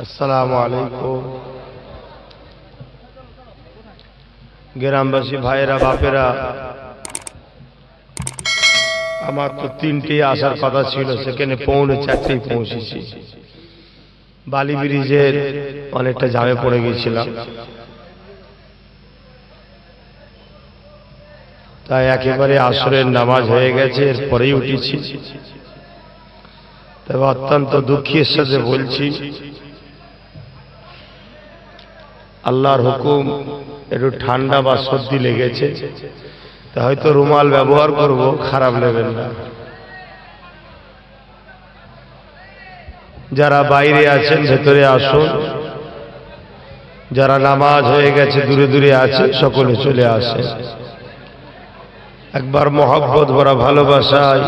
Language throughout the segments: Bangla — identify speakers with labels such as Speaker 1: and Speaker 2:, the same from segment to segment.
Speaker 1: আসসালামু আলাইকুম। গ্রামবাসী ভাইয়েরা, বাপেরা, আমার তো 3টে আসার কথা ছিল, সেখানে পৌনে 4টেই পৌঁছেছি। বালি ব্রিজের অনেকটা জামে পড়ে গেছিলাম, তাই একেবারে আসরের নামাজ হয়ে গেছে, এরপরেই উঠেছি। তবে অত্যন্ত দুঃখের সাথে বলছি, আল্লাহর হুকুম একটু ঠান্ডা বা সর্দি লেগেছে, তা হয়তো রুমাল ব্যবহার করব, খারাপ নেবেন না। যারা বাইরে আছেন ভেতরে আসুন, যারা নামাজ হয়ে গেছে দূরে দূরে আছে সকলে চলে আসে। একবার মহব্বত ভরা ভালোবাসায়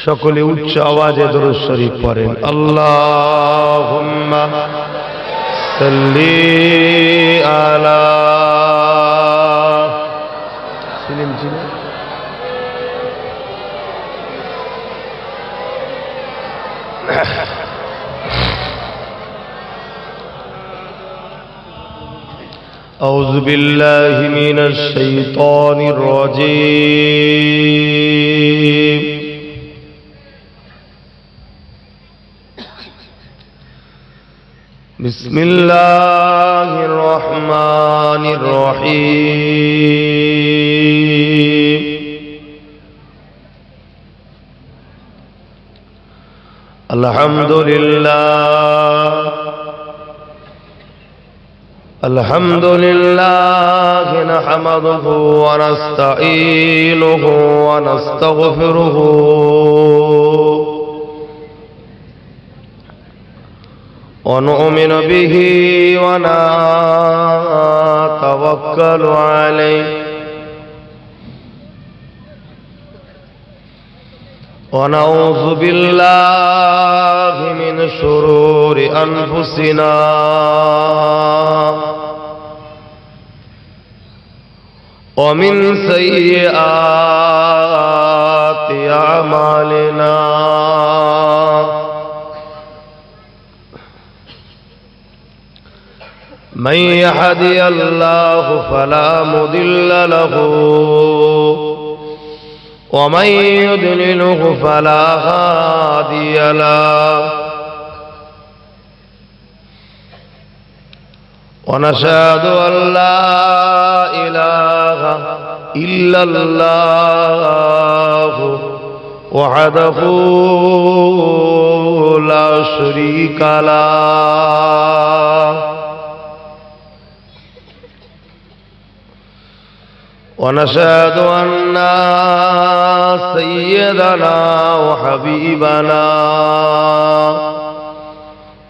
Speaker 1: সকলে উচ্চ আওয়াজে দরুদ শরীফ পড়েন। আল্লাহুম্মা সাল্লি আলা সিলিম ছিল أعوذ بالله من الشيطان الرجيم بسم الله الرحمن الرحيم الحمد لله الحمد لله نحمده ونستعينه ونستغفره ونؤمن به ونتوكل عليه ونعوذ بالله من شرور أنفسنا ومن سيئات أعمالنا من يهدي الله فلا مضل له ومن يضلله فلا هادي له ونشهد أن لا إله إلا الله وحده لا شريك له ونشهد أن سيدنا وحبيبنا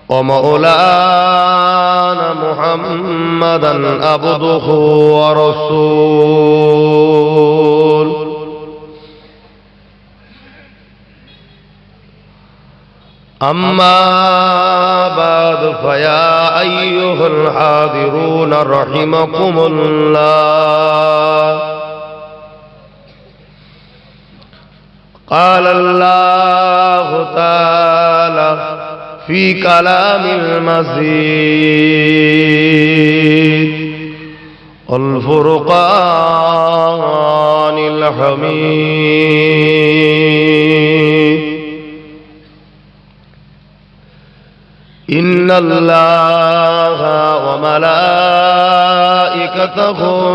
Speaker 1: ومولانا محمدا عبده ورسوله أما بعد فيا أيها الحاضرون رحمكم الله قال الله تعالى في كلام المزيد الفرقان الحميد إن الله وملائكته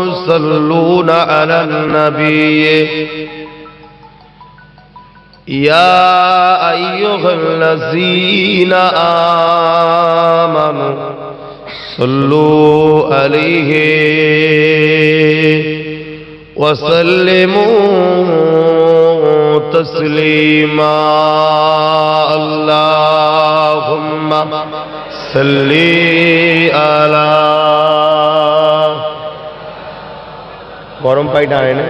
Speaker 1: يصلون على النبي يا أيها الذين آمنوا صلوا عليه وسلموا تسليما اللهم صل على গরম পাইটা আয় না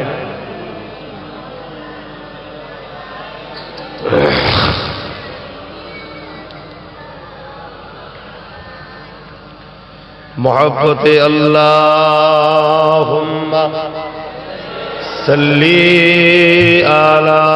Speaker 1: मोहब्बते अल्लाहुम्मा सल्ली अला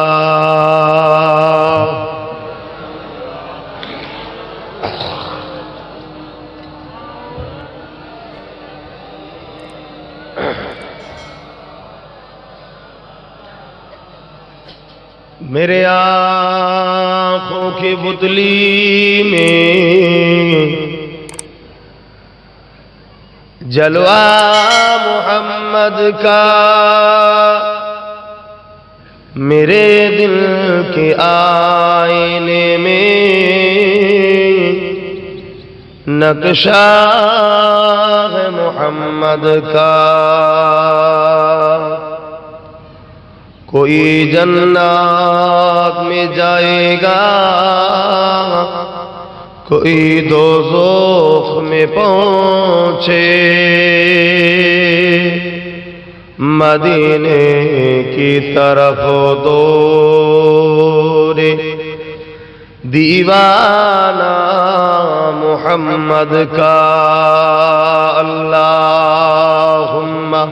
Speaker 1: मेरे आँखों की बुतली में जलवा मोहम्मद का, मेरे दिल के आईने में नक्शा है मोहम्मद का। कोई जन्नत में जाएगा, कोई दोज़ख में पहुँचे, मदीने की तरफ दौड़े दीवाना मोहम्मद का। अल्लाहुम्मा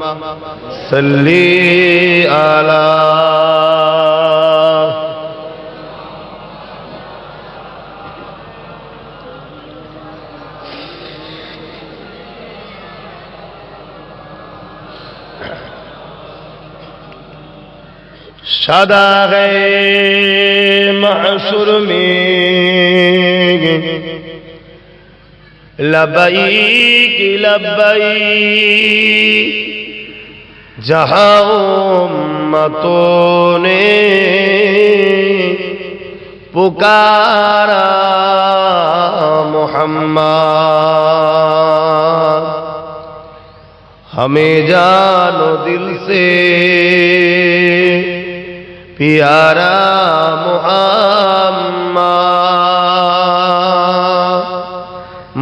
Speaker 1: सल्ली अला सदा है महशुर में लब्बैक लब्बैक, जहाँ उम्मतों ने पुकारा मोहम्मद, हमें जानो दिल से प्यारा मोहम्मद।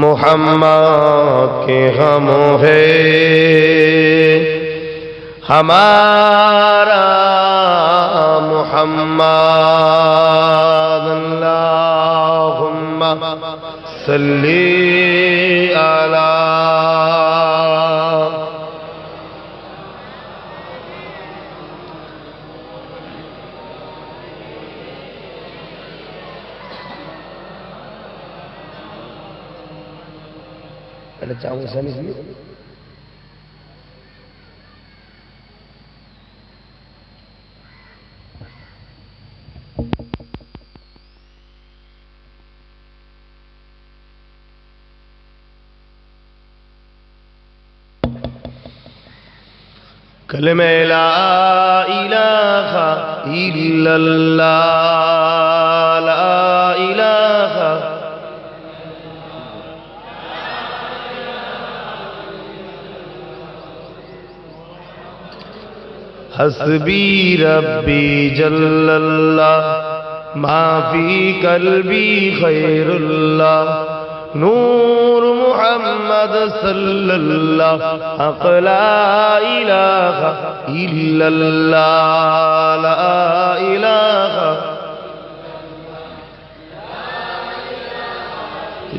Speaker 1: मोहम्मद के हम है हमारा मोहम्मद। अल्लाहुम्मा सल्ली अला चाहूँ समझ ली। कलमे ला इलाहा इल्लल्लाह, ला इलाहा हस्बी रब्बी जल्लल्लाह, माफी कल्बी खैरुल्लाह, नूर मुहम्मद सल्लल्लाह, हक़ ला इलाहा इल्लल्लाह, ला इलाहा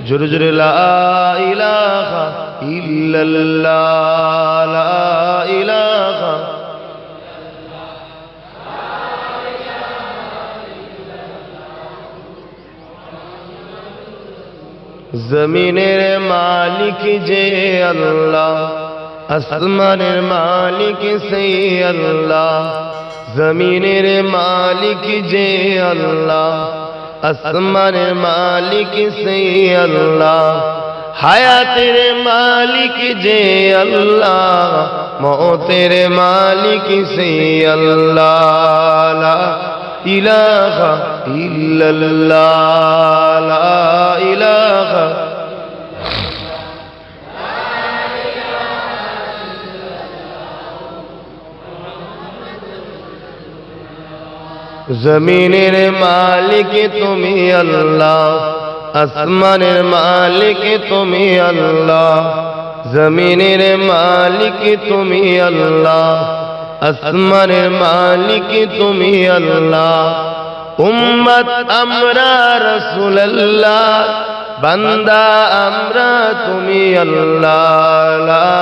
Speaker 1: जुर्जुर ला इलाहा इल्लल्लाह, ला इलाहा जमीनेर मालिक जे अल्लाह, আসমানের মালিক সেই আল্লাহ, জমিনের মালিক যে আল্লাহ, আসমানের মালিক সেই আল্লাহ, হায়াতের মালিক যে আল্লাহ, মওতের মালিক সেই আল্লাহ। লা ইলাহা ইল্লাল্লাহ, লা ইলাহা জমিনের মালিক তুমি আল্লাহ, আসমানের মালিক তুমি আল্লাহ, জমিনের মালিক তুমি আল্লাহ, আসমানের মালিক তুমি আল্লাহ। উম্মত আমরা রাসূলুল্লাহ, বান্দা আমরা তুমি আল্লাহ। লা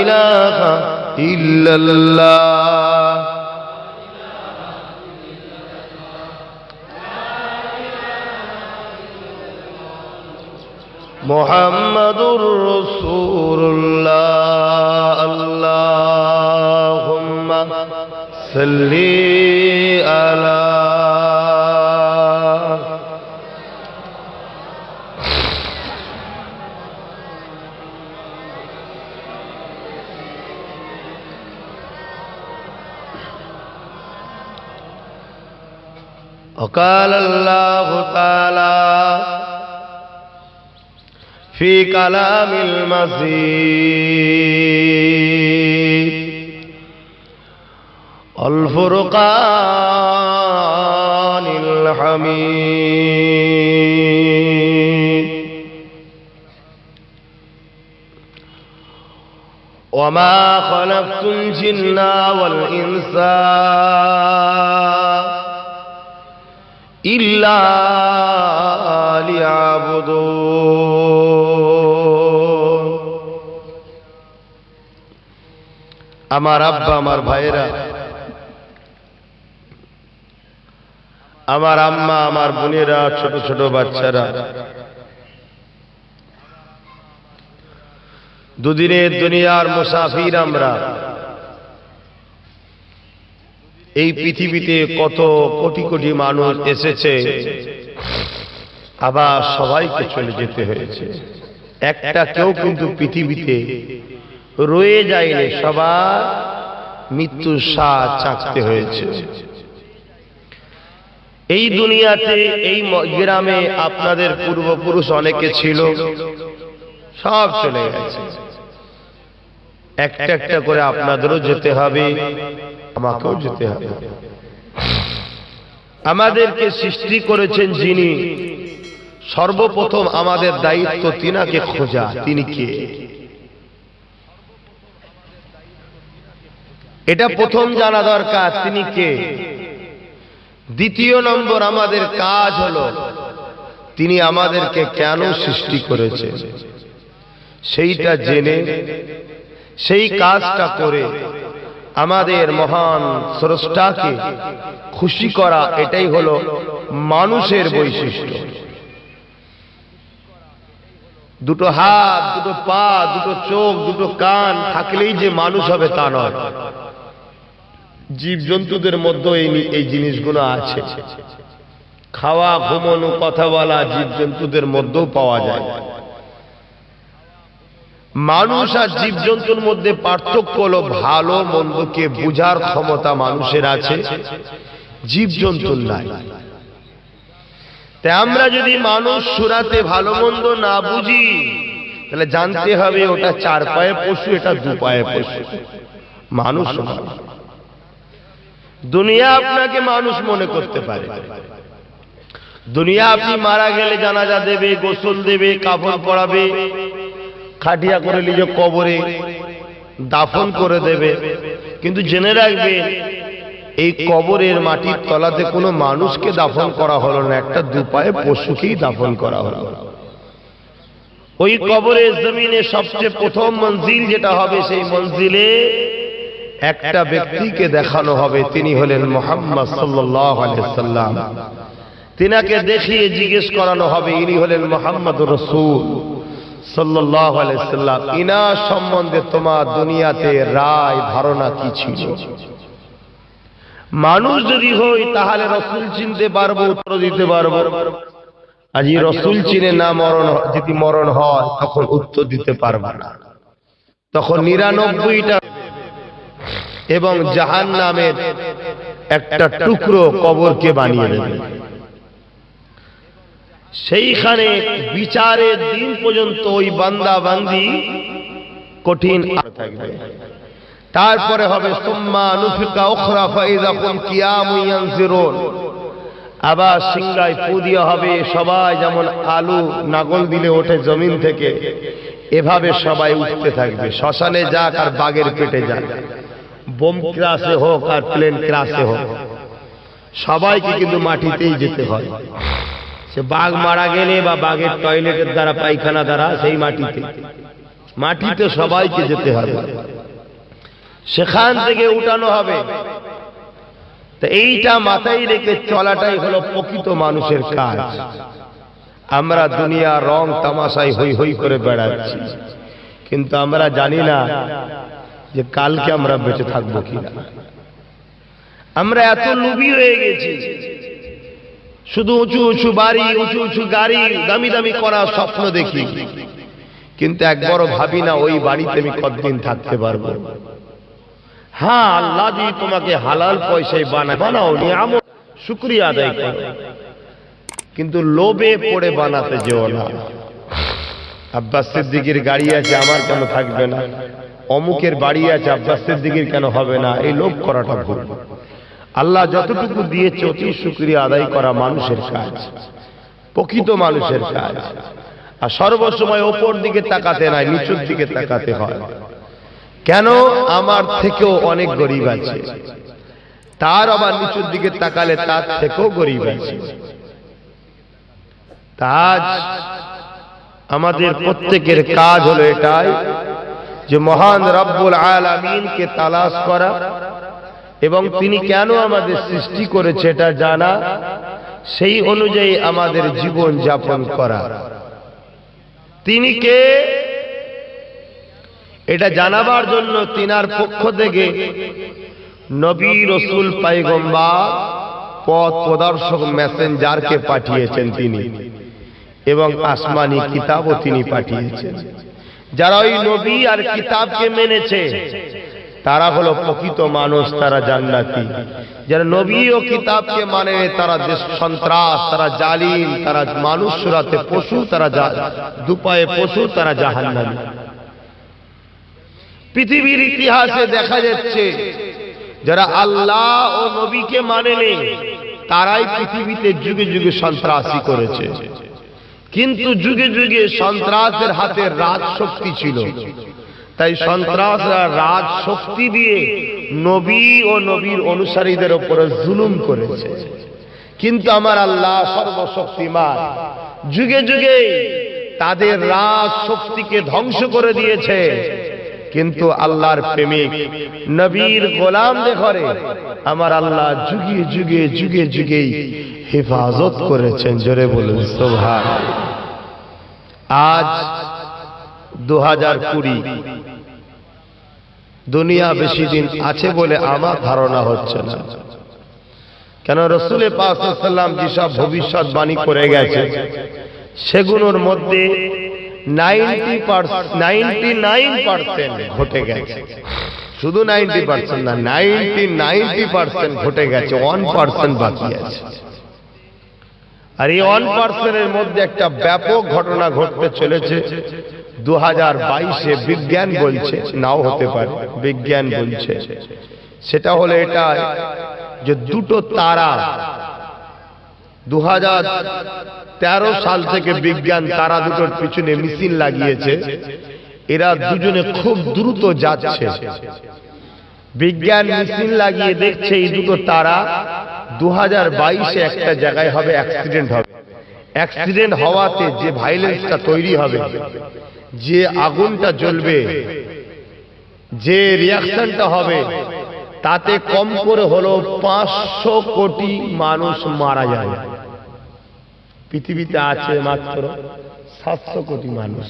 Speaker 1: ইলাহা ইল্লাল্লাহ, মুহাম্মাদুর রাসূলুল্লাহ। আল্লাহুম্মা সাল্লি আলা وقال الله تعالى في كلام المزيد الفرقان الحميد وما خلقت الجن والإنس إلا ليعبدون আমার আব্বা, আমার ভাইরা, আমার আম্মা, আমার বোনেরা, ছোট ছোট বাচ্চারা, দুদিনের দুনিয়ার মুসাফির আমরা। এই পৃথিবীতে কত কোটি কোটি মানুষ এসেছে, আবার সবাইকে চলে যেতে হয়েছে। একটা কেউ কিন্তু পৃথিবীতে রয়ে যায়নি, সবার মৃত্যুর স্বাদ চাখতে হয়েছে। এই দুনিয়াতে, এই গ্রামে আপনাদের পূর্বপুরুষ অনেকে ছিল, সব চলে গেছে। একটা একটা করে আপনাদেরও যেতে হবে, আমাকেও যেতে হবে। আমাদেরকে সৃষ্টি করেছেন যিনি, সর্বপ্রথম আমাদের দায়িত্ব তিনাকে খোঁজা। তিনি কে, এটা প্রথম জানা দরকার, তিনি কে। দ্বিতীয় নম্বর আমাদের কাজ হলো তিনি আমাদেরকে কেন সৃষ্টি করেছেন, সেইটা জেনে সেই কাজটা করে আমাদের মহান স্রষ্টাকে খুশি করা। এটাই হলো মানুষের বৈশিষ্ট্য। দুটো হাত, দুটো পা, দুটো চোখ, দুটো কান থাকলেই যে মানুষ হবে তা নয়। জীবজন্তুদের মধ্যে এই জিনিসগুলো আছে। খাওয়া, ঘুমানো, কথা বলা জীবজন্তুদের মধ্যেও পাওয়া যায়। মানুষ আর জীবজন্তুর মধ্যে পার্থক্য হলো ভালো মন্দকে বুঝার ক্ষমতা মানুষের আছে, জীবজন্তুর নাই। তাই আমরা যদি মানুষ সুরাতে ভালো মন্দ না বুঝি, তাহলে জানতে হবে ওটা চার পায়ে পশু, এটা দু পায়ে পশু। মানুষ নয়। দুনিয়া আপনাকে মানুষ মনে করতে পারে। দুনিয়া আপনি মারা গেলে জানাজা দেবে, গোসল দেবে, কাফন পরাবে, খাটিয়া করে নিয়ে কবরে দাফন করে দেবে। কিন্তু জেনে রাখবেন, এই কবরের মাটির তলাতে কোনো মানুষকে দাফন করা হলো না, একটা দুপায়ে পশুকেই দাফন করা হলো। ওই কবরের জমিনে সবচেয়ে প্রথম মঞ্জিল যেটা হবে, সেই মঞ্জিলে একটা ব্যক্তিকে দেখানো হবে, তিনি হলেন মুহাম্মদ সাল্লাল্লাহু আলাইহি সাল্লাম। তিনাকে দেখিয়ে জিজ্ঞেস করানো হবে, ইনি হলেন মুহাম্মদুর রাসূল সাল্লাল্লাহু আলাইহি সাল্লাম। ইনার সম্বন্ধে তোমার দুনিয়াতে রায় ধারণা কি ছিল? মানুষ যদি হই তাহলে রসুল চিনতে পারবো, উত্তর দিতে পারবো। আজ রসুল চিনে না মরণ, যদি মরণ হয় তখন উত্তর দিতে পারবো না। তখন 99টা এবং জাহান্নামের একটা টুকরো কবরকে বানিয়ে দেবে। সেইখানে বিচারের দিন পর্যন্ত ওই বান্দা বান্দি কঠিন থাকবে। তারপরে হবে সুম্মা নুফিকা উখরা ফাইযা হুম কিয়ামুন ইয়ানজিরুন। আবার সিংহায় ফু দেওয়া হবে। সবাই যেমন আলু নাগল দিলে ওঠে জমিন থেকে, এভাবে সবাই উঠতে থাকবে। শ্মশানে যাক আর বাঘের পেটে যাক, বোম ক্রাশে হোক আর প্লেন ক্রাশে হোক, সবাইকে কিন্তু মাটিতেই যেতে হয়। সে বাঘ মারা গেলে বা বাঘের টয়লেটের দ্বারা, পায়খানা দ্বারা, সেই মাটিতে সবাইকে যেতে হবে। সেখান থেকে উঠানো হবে। তো এইটা মাথায় রেখে চলাটাই হলো প্রকৃত মানুষের কাজ। আমরা দুনিয়া রং তামাশায় হই হই করে বেড়াচ্ছি, কিন্তু আমরা জানি না যে কালকে আমরা বেঁচে থাকবো কিনা। আমরা এত লোভী হয়ে গেছি, শুধু উঁচু উঁচু বাড়ি, উঁচু উঁচু গাড়ি, দামি দামি করার স্বপ্ন দেখি, কিন্তু একবারও ভাবি না ওই বাড়িতে আমি কতদিন থাকতে পারবো। হ্যাঁ, আল্লাহ যদি তোমাকে হালাল পয়সায় বানাও নিয়ামত, শুকরিয়া আদায় করো, কিন্তু লোভে পড়ে বানাতে যেও না। আব্বাস সিদ্দিকীর গাড়ি আছে, আমার কেন থাকবে না? অমুকের বাড়ি আছে, আব্বাস সিদ্দিকীর কেন হবে না? এই লোভ করাটা ভুল। আল্লাহ যতটুকু দিয়েছে অতি শুকরিয়া আদায় করা মানুষের কাজ, প্রকৃত মানুষের কাজ। আর সর্বসময় ওপর দিকে তাকাতে নাই, নিচুর দিকে তাকাতে হয়। কেন? আমার থেকেও অনেক গরিব আছে, তার আবার নিচুর দিকে তাকালে তার থেকেও গরিব আছে। তাজ আমাদের প্রত্যেকের কাজ হলো এটাই যে মহান রব্বুল আলামিনকে তালাশ করা এবং তিনি কেন আমাদের সৃষ্টি করেছে এটা জানা, সেই অনুযায়ী আমাদের জীবন যাপন করা। তিনি কে এটা জানাবার জন্য তিনার পক্ষ থেকে নবী রাসূল পয়গম্বর পথ প্রদর্শক মেসেঞ্জারকে পাঠিয়েছেন তিনি, এবং আসমানি কিতাবও তিনি পাঠিয়েছেন। যারা ওই নবী আর কিতাবকে মেনেছে তারা হলো প্রকৃত মানুষ, তারা জান্নাতি। যারা নবী ও কিতাবকে মানে তারা দেশ সন্ত্রাস, তারা জালিম, তারা মানুষ সুরাতে পশু, তারা দুপায়ে পশু, তারা জাহান্নামী। পৃথিবীর ইতিহাসে দেখা যাচ্ছে যারা আল্লাহ ও নবীকে মানেনি তারাই পৃথিবীতে যুগে যুগে সন্ত্রাসী করেছে। কিন্তু যুগে যুগে সন্ত্রাসের হাতে রাজ শক্তি ছিল, তাই সন্ত্রাসরা রাজ শক্তি দিয়ে নবী ও নবীর অনুসারীদের উপরে জুলুম করেছে। কিন্তু আমার আল্লাহ সর্বশক্তিমান, যুগে যুগে তাদের রাজ শক্তিকে ধ্বংস করে দিয়েছে। কিন্তু আল্লাহর প্রেমিক নবীর গোলামদের ঘরে আমার আল্লাহ যুগে যুগে যুগে যুগে হেফাজত করেছেন। জোরে বলুন সুবহান। আজ 2020, দুনিয়া বেশি দিন আছে বলে আমার ধারণা হচ্ছে না। কেন? রাসূল পাক সাল্লাল্লাহু আলাইহি ওয়াসাল্লাম যেসব ভবিষ্যৎবাণী করে গেছে সেগুলোর মধ্যে 99% ঘটে গেছে। শুধু 90% না, 90% ঘটে গেছে, 1% বাকি আছে। আর এই 1% এর মধ্যে একটা ব্যাপক ঘটনা ঘটতে চলেছে 2022-এ। বিজ্ঞান বলছে, নাও হতে পারে, বিজ্ঞান বলছে। সেটা হলো এটা যে দুটো তারা 2013 সাল থেকে বিজ্ঞান তারা দুটোর পিছনে মেশিন লাগিয়েছে। এরা দুজনে খুব দ্রুত যাচ্ছে। বিজ্ঞান মেশিন লাগিয়ে দেখছে এই দুটো তারা 2022-এ একটা জায়গায় হবে অ্যাক্সিডেন্ট হবে। অ্যাক্সিডেন্ট হওয়াতে যে ভায়োলেন্সটা তৈরি হবে, যে আগুনটা জ্বলবে, যে রিয়াকশনটা হবে, তাতে কম করে হলো 500 কোটি মানুষ মারা যায়। পৃথিবীতে আছে মাত্র 700 কোটি মানুষ।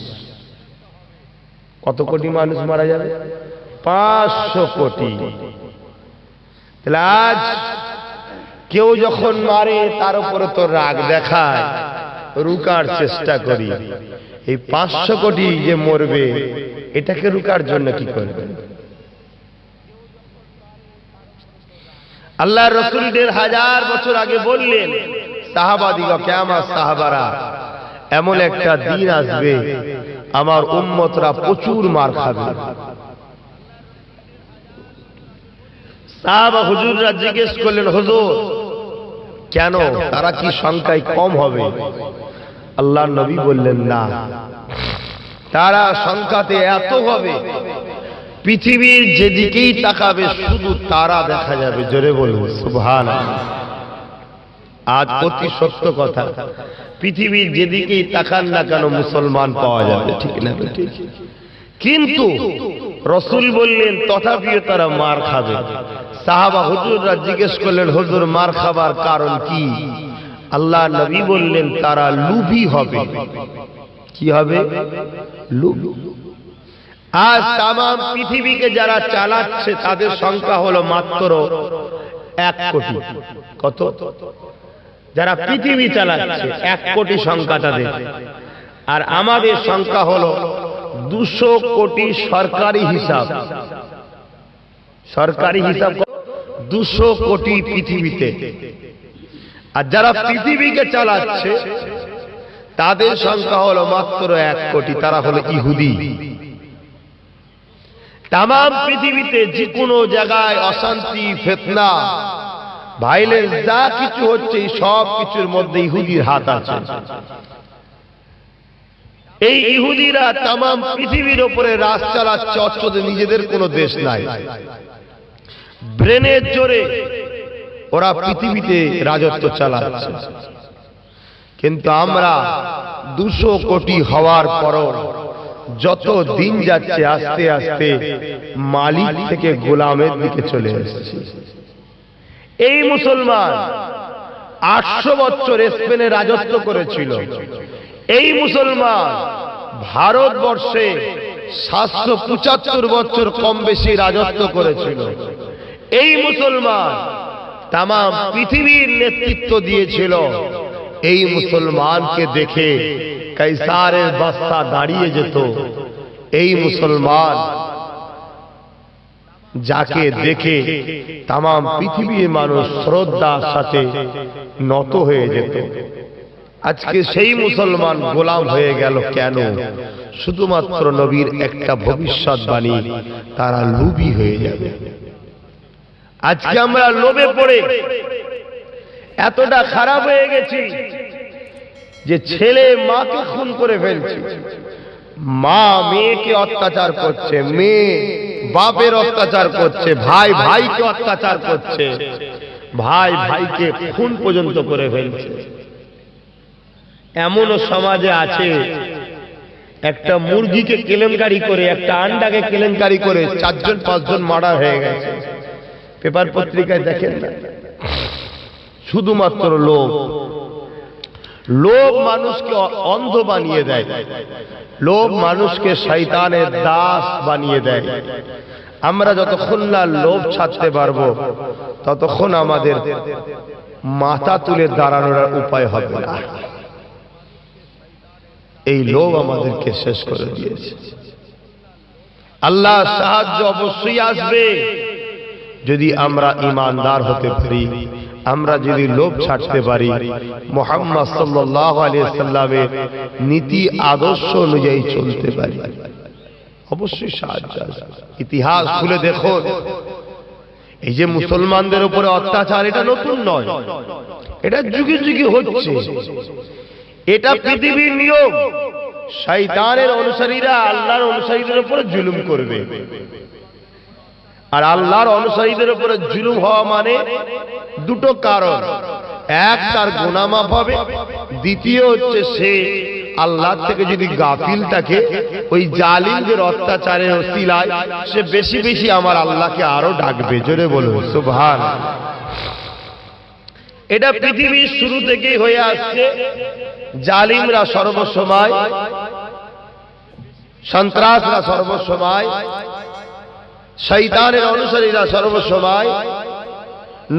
Speaker 1: কত কোটি মানুষ মারা যাবে? 500 কোটি। তাহলে আজ কেউ যখন মারে তার উপরে তো রাগ দেখায়, রুকার চেষ্টা করি। এই 500 কোটি যে মরবে এটাকে রুকার জন্য কি করবে? আল্লাহ রাসূল 1500 বছর আগে বললেন সাহাবাদিগণ, কিয়ামত সাহাবারা, এমন একটা দিন আসবে আমার উম্মতরা প্রচুর মার খাবে। সাহাবা হুজুররা জিজ্ঞেস করলেন, হুজুর কেন, তারা কি সংখ্যায় কম হবে? আল্লাহর নবী বললেন, না, তারা সংখ্যাতে এত হবে পৃথিবীর যেদিকেই তাকাবে শুধু তারা দেখা যাবে। জোরে বলুন সুবহানাল্লাহ। আজ অতি সত্য কথা, পৃথিবীর যেদিকেই তাকান না কেন মুসলমান পাওয়া যাবে, ঠিক না? ঠিক। কিন্তু রাসূল বললেন তথাপিও তারা মার খাবে। সাহাবা হুজুররা জিজ্ঞেস করলেন, হুজুর মার খাবার কারণ কি? আল্লাহ নবী বললেন তারা লোভী হবে। কি হবে? লোভী। আজ তাম পৃথিবীকে যারা চালাচ্ছে তাদের সংখ্যা হলো মাত্র 1 কোটি। কত? যারা পৃথিবী চালাচ্ছে 1 কোটি সংখ্যা তাদের। আর আমাদের সংখ্যা হলো 200 কোটি সরকারি হিসাব। সরকারি হিসাব 200 কোটি পৃথিবীতে। আর যারা পৃথিবীকে চালাচ্ছে তাদের সংখ্যা হলো মাত্র 1 কোটি, তারা হলো ইহুদি। তাম পৃথিবীতে যে কোনো জায়গায় অশান্তি, ফিতনা, ভাইলেন্স যা কিছু হচ্ছে সব কিছুর মধ্যে ইহুদির হাত আছে। এই ইহুদিরা তাম পৃথিবীর উপরে রাজ চালাচ্ছে, অথচ নিজেদের কোনো দেশ নাই। ব্রেনের জোরে ওরা পৃথিবীতে রাজত্ব চালাচ্ছে। কিন্তু আমরা 200 কোটি হওয়ার পরও যত দিন যাচ্ছে আস্তে আস্তে মালিক থেকে গোলামের দিকে চলে এসেছে। এই মুসলমান 800 বছর স্পেনে রাজত্ব করেছিল। এই মুসলমান ভারতবর্ষে 775 বছর কম বেশি রাজত্ব করেছিল। এই মুসলমান তাম পৃথিবীর নেতৃত্ব দিয়েছিল। এই মুসলমানকে দেখে কাইসারের বাদশা দাঁড়িয়ে যেত। এই মুসলমান যাকে দেখে তাম পৃথিবীর মানুষ শ্রদ্ধার সাথে নত হয়ে যেত। আজকে সেই মুসলমান গোলাম হয়ে গেল কেন? শুধুমাত্র নবীর একটা ভবিষ্যৎবাণী, তারা লোভী হয়ে যাবে। আজকে আমরা লোভে পড়ে এতটা খারাপ হয়ে গেছি যে ছেলে মাকে খুন করে ফেলছে, মা মেয়েকে অত্যাচার করছে, মেয়ে বাপের অত্যাচার করছে, ভাই ভাইকে অত্যাচার করছে, ভাই ভাইকে খুন পর্যন্ত করে ফেলছে। এমনও সমাজে আছে একটা মুরগিকে কেলেঙ্কারি করে, একটা আন্ডাকে কেলেঙ্কারি করে 4জন 5জন মার্ডার হয়ে গেছে। পেপার পত্রিকায় দেখেন না? শুধুমাত্র লোভ। লোভ মানুষকে অন্ধ বানিয়ে দেয়, লোভ মানুষকে শয়তানের দাস বানিয়ে দেয়। আমরা যতক্ষণ না লোভ ছাড়তে পারবো ততক্ষণ আমাদের মাথা তুলে দাঁড়ানোর উপায় হবে না। এই লোভ আমাদেরকে শেষ করে দিয়েছে। আল্লাহ সাহায্য অবশ্যই আসবে যদি আমরা ঈমানদার হতে পারি, আমরা যদি লোভ ছাড়তে পারি, মুহাম্মদ সাল্লাল্লাহু আলাইহি সাল্লামের নীতি আদর্শ অনুযায়ী চলতে পারি, অবশ্যই সাহায্য আসবে। ইতিহাস খুলে দেখুন, এই যে মুসলমানদের উপরে অত্যাচার, এটা নতুন নয়, এটা যুগে যুগে হচ্ছে। এটা পৃথিবীর নিয়ম। শয়তানের অনুসারীরা আল্লাহর অনুসারীদের উপরে জুলুম করবে, আর আল্লাহর অনুসারীদের উপরে জুলুম হওয়া মানে দুটো কারণ। এক, তার গুনাহ মাফ হবে। দ্বিতীয় হচ্ছে সে আল্লাহ থেকে যদি গাফিল থাকে, ওই জালিমদের অত্যাচারের ওসিলায় সে বেশি বেশি আমার আল্লাহকে আরো ডাকবে। জোরে বলুন সুবহানাল্লাহ। এটা পৃথিবীর শুরু থেকেই হয়ে আসছে। জালিমরা সর্বসময়, সন্ত্রাসরা সর্বসময়, শয়তানের অনুসারীরা সর্বসময়,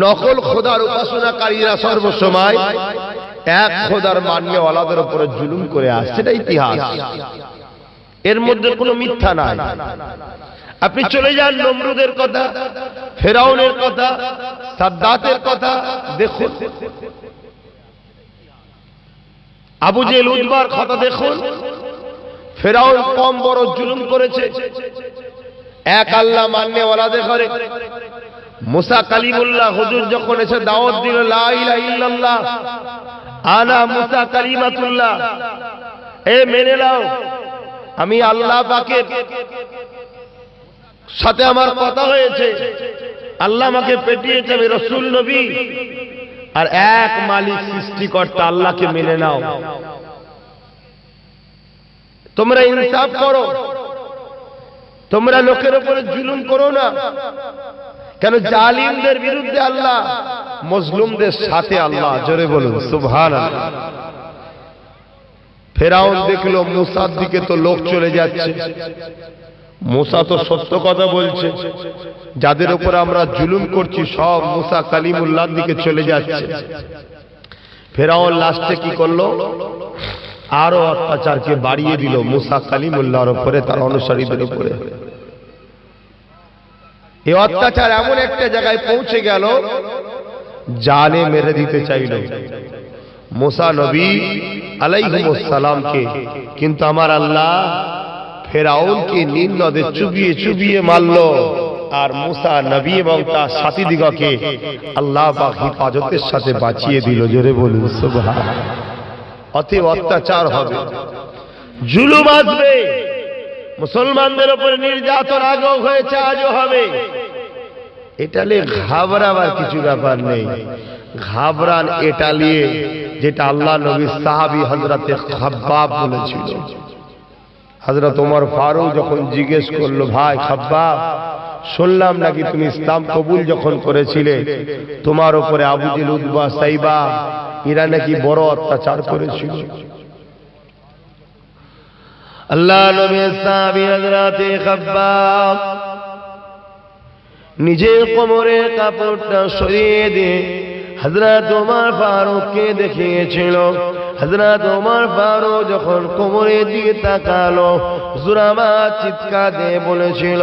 Speaker 1: নকল খোদার উপাসনাকারীরা সর্বসময় এক খোদার মান্যওয়ালাদের উপরে জুলুম করে আসছে। এটা ইতিহাস, এর মধ্যে কোনো মিথ্যা নাই। আপনি চলে যান নমরুদের কথা, ফেরাউনের কথা, সাদ্দাতের কথা দেখুন, আবু জেহেল উতবার কথা দেখুন। ফেরাউন কম বড় জুলুম করেছে এক আল্লাহ মান্যওয়ালাদের ঘরে। মুসা কালিমুল্লাহ হুজুর যখন এসে দাওয়াত দিল, লা ইলাহা ইল্লাল্লাহ আনা মুসা কালিমাতুল্লাহ, এ মেনে নাও আমি আল্লাহ পাকের সাথে আমার কথা হয়েছে, আল্লাহ আমাকে পেটিয়েছে, আমি রাসূল নবী, আর এক মালিক সৃষ্টিকর্তা আল্লাহকে মেনে নাও। তোমরা ইনসাফ করো, তোমরা লোকের উপরে জুলুম করো না। কেন? জালিমদের বিরুদ্ধে আল্লাহ, মজলুমদের সাথে আল্লাহ। জোরে বলুন সুবহানাল্লাহ। ফেরাউন দেখলো মুসার দিকে তো লোক চলে যাচ্ছে, মুসা তো সত্য কথা বলছে, যাদের উপর আমরা জুলুম করছি সব মুসা কালিমুল্লাহর দিকে চলে যাচ্ছে। ফেরাউন লাস্টে কি করলো? আরো অত্যাচারকে বাড়িয়ে দিল মুসা কালিমুল্লাহর উপরে, তার অনুসারীদের উপরে। এই অত্যাচার এমন একটা জায়গায় পৌঁছে গেল জানে মেরে দিতে চাইল मूसा नबी अलैहिस्सलाम के, किंतु আমার আল্লাহ ফেরাউনকে নীল নদে চুবিয়ে চুবিয়ে মারলো আর मूसा নবী এবং তার সাথীদিগকে আল্লাহ পাক হিফাজতের সাথে বাঁচিয়ে দিল। জোরে বলুন সুবহানাল্লাহ। অতএব অত্যাচার হবে, জুলুম আসবে, মুসলমানদের উপরে নির্যাতন আগেও হয়েছে, আজও হবে। এটা নিয়ে ঘাবড়াবার কিছু ব্যাপার নেই। ঘাবড়ান এটা নিয়ে যেটা আল্লাহ নবী সাহাবী হযরতে খাব্বাব বলেছিল। হযরত ওমর ফারুক যখন জিজ্ঞেস করলো, ভাই খাব্বাব, শুনলাম নাকি তুমি ইসলাম কবুল যখন করেছিলে তোমার উপরে আবু জেল, উতবা, সাইবা এরা নাকি বড় অত্যাচার করেছিল। আল্লাহ নবী সাহাবী হযরতে খাব্বাব নিজের কোমরের কাপড়টা সরিয়ে দিয়ে হযরত ওমর ফারুককে দেখিয়েছিল। হযরত ওমর ফারুক যখন কোমরের দিকে তাকালো, হুজুর আমার চিৎকার দিয়ে বলেছিল,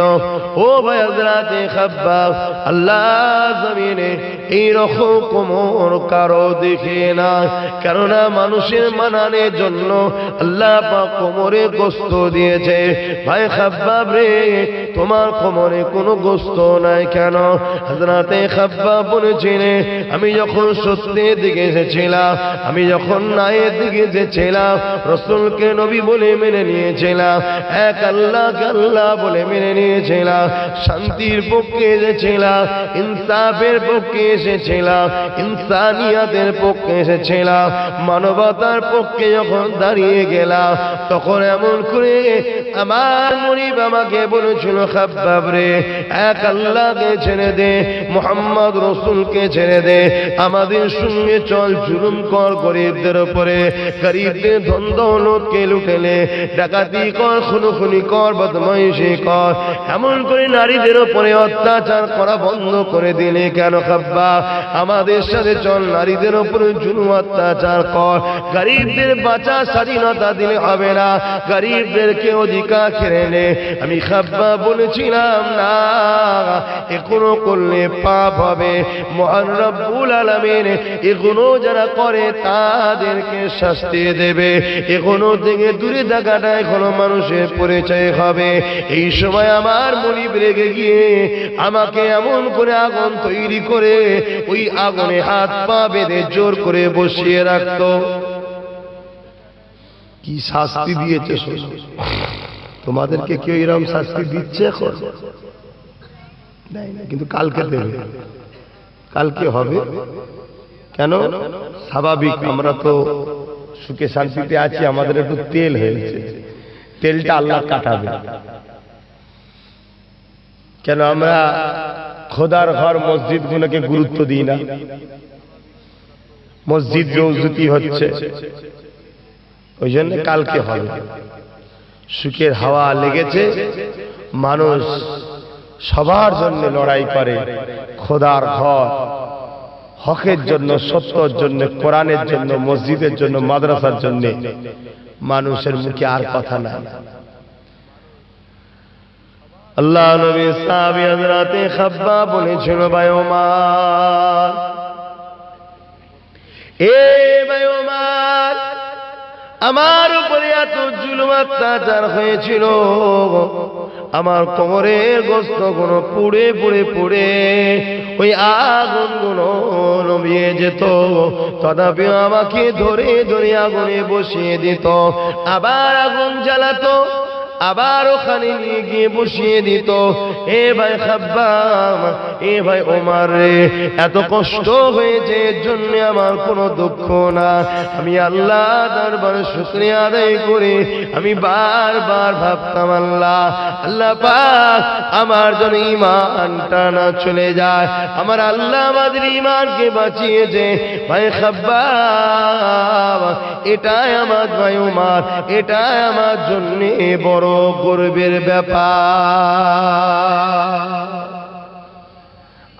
Speaker 1: ও ভাই হযরতে খাব্বাব, আল্লাহ জমিনে এইরকম কোমর কারো দেখে না, কেননা মানুষের মানানোর জন্য আল্লাহ পাক কোমরে গোশত দিয়েছে। ভাই খাব্বাব রে, তোমার কোমরে কোনো গোশত নাই কেন? হযরতে খাব্বাব বলেছিলেন, আমি যখন সত্যের দিকে এসেছিলাম, আমি যখন ন্যায়ের দিকে এসেছিলাম, রাসূলকে নবী বলে মেনে নিয়েছিলাম, এক আল্লাহকে আল্লাহ বলে মেনে নিয়েছিলাম, শান্তির পক্ষে এসেছিলাম, ইনসাফের পক্ষে এসেছিলাম, ইনসানিয়াতের পক্ষে এসেছিলাম, মানবতার পক্ষে যখন দাঁড়িয়ে গেলাম, তখন এমন করে আমার মুনিব আমাকে বলেছিল, খাব্বাব রে, এক আল্লাহকে ছেড়ে দে, মুহাম্মদ রাসূলকে ছেড়ে দে, আমাদের সঙ্গে চল, জুলুম কর গরিবদের উপরে, গরিবদের ধন দৌলতকে লুটেলে, ডাকাতি কর, খুনোখুনি কর, বদমাইশি কর, এমন করে নারীদের উপরে অত্যাচার করা বন্ধ করে দিলে কেন খাব্বাব? আমাদের সাথে চল, নারীদের উপরে জুলুম অত্যাচার কর, গরিবদের বাঁচা স্বাধীনতা দিলে হবে না, গরিবদেরকে অধিকার কেড়ে নে। আমি খাব্বাব বলেছিলাম, না, এগুলো করলে পাপ হবে, মহান রব্বুল আলামিন এগুলো যারা করে তাদেরকে শাস্তি দেবে, এগুলো থেকে দূরে থাকাটা এখনো মানুষের পরিচয় হবে। এই সময় আমার মুনিব রেগে গিয়ে আমাকে এমন করে আগুন তৈরি করে ওই আগুনে হাত পা বেঁধে জোর করে বসিয়ে রাখতো। কি শাস্তি দিয়েছে শোনো। তোমাদেরকে কেউ এরকম শাস্তি দিচ্ছে এখন? কিন্তু কালকে দেবে, কালকে হবে। কেন? স্বাভাবিক, আমরা তো সুখে শান্তিতে আছি, আমাদের একটু তেল হয়েছে, তেলটা আল্লাহ কাটাবে। কেন আমরা খোদার ঘর মসজিদ গুলোকে গুরুত্ব দিই না? মসজিদ বেউজ্জতি হচ্ছে, ওই জন্য কালকে হবে। সুখের হাওয়া লেগেছে, মানুষ সবার জন্য লড়াই করে, খোদার ঘর, হকের জন্য, সত্যের জন্য, কোরআনের জন্য, মসজিদের জন্য, মাদ্রাসার জন্য, মানুষের মুখে আর কথা নাই। আল্লাহ নবী সাহাবী হযরতে খাব্বাব বলেছিল, ভাই ওমর, এ ভাই ওমর, আমার উপরে এত জুলুম অত্যাচার হয়েছিল, আমার কোমরের গোশত গুলো পুড়ে পুড়ে পুড়ে ওই আগুন গুলো নমিয়ে যেত, তথাপি আমাকে ধরে ধরে আগুনে বসিয়ে দিত, আবার আগুন জ্বালাতো, আবার ওখানে নিয়ে গিয়ে বসিয়ে দিত। এ ভাই খাব্বাব, এ ভাই ওমর রে, এত কষ্ট হয়েছে, এর জন্য আমার কোনো দুঃখ না। আমি আল্লাহ দরবারে শুকরিয়া আদায় করে আমি বারবার ভাবতাম, আল্লাহ, আল্লাহ পাক আমার জন্য ঈমানটা না চলে যায়। আমার আল্লাহ আমাদের ঈমানকে বাঁচিয়েছে। ভাই খাব্বাব, এটাই আমার, ভাই ওমর, এটাই আমার জন্য বড় গর্বের ব্যাপার।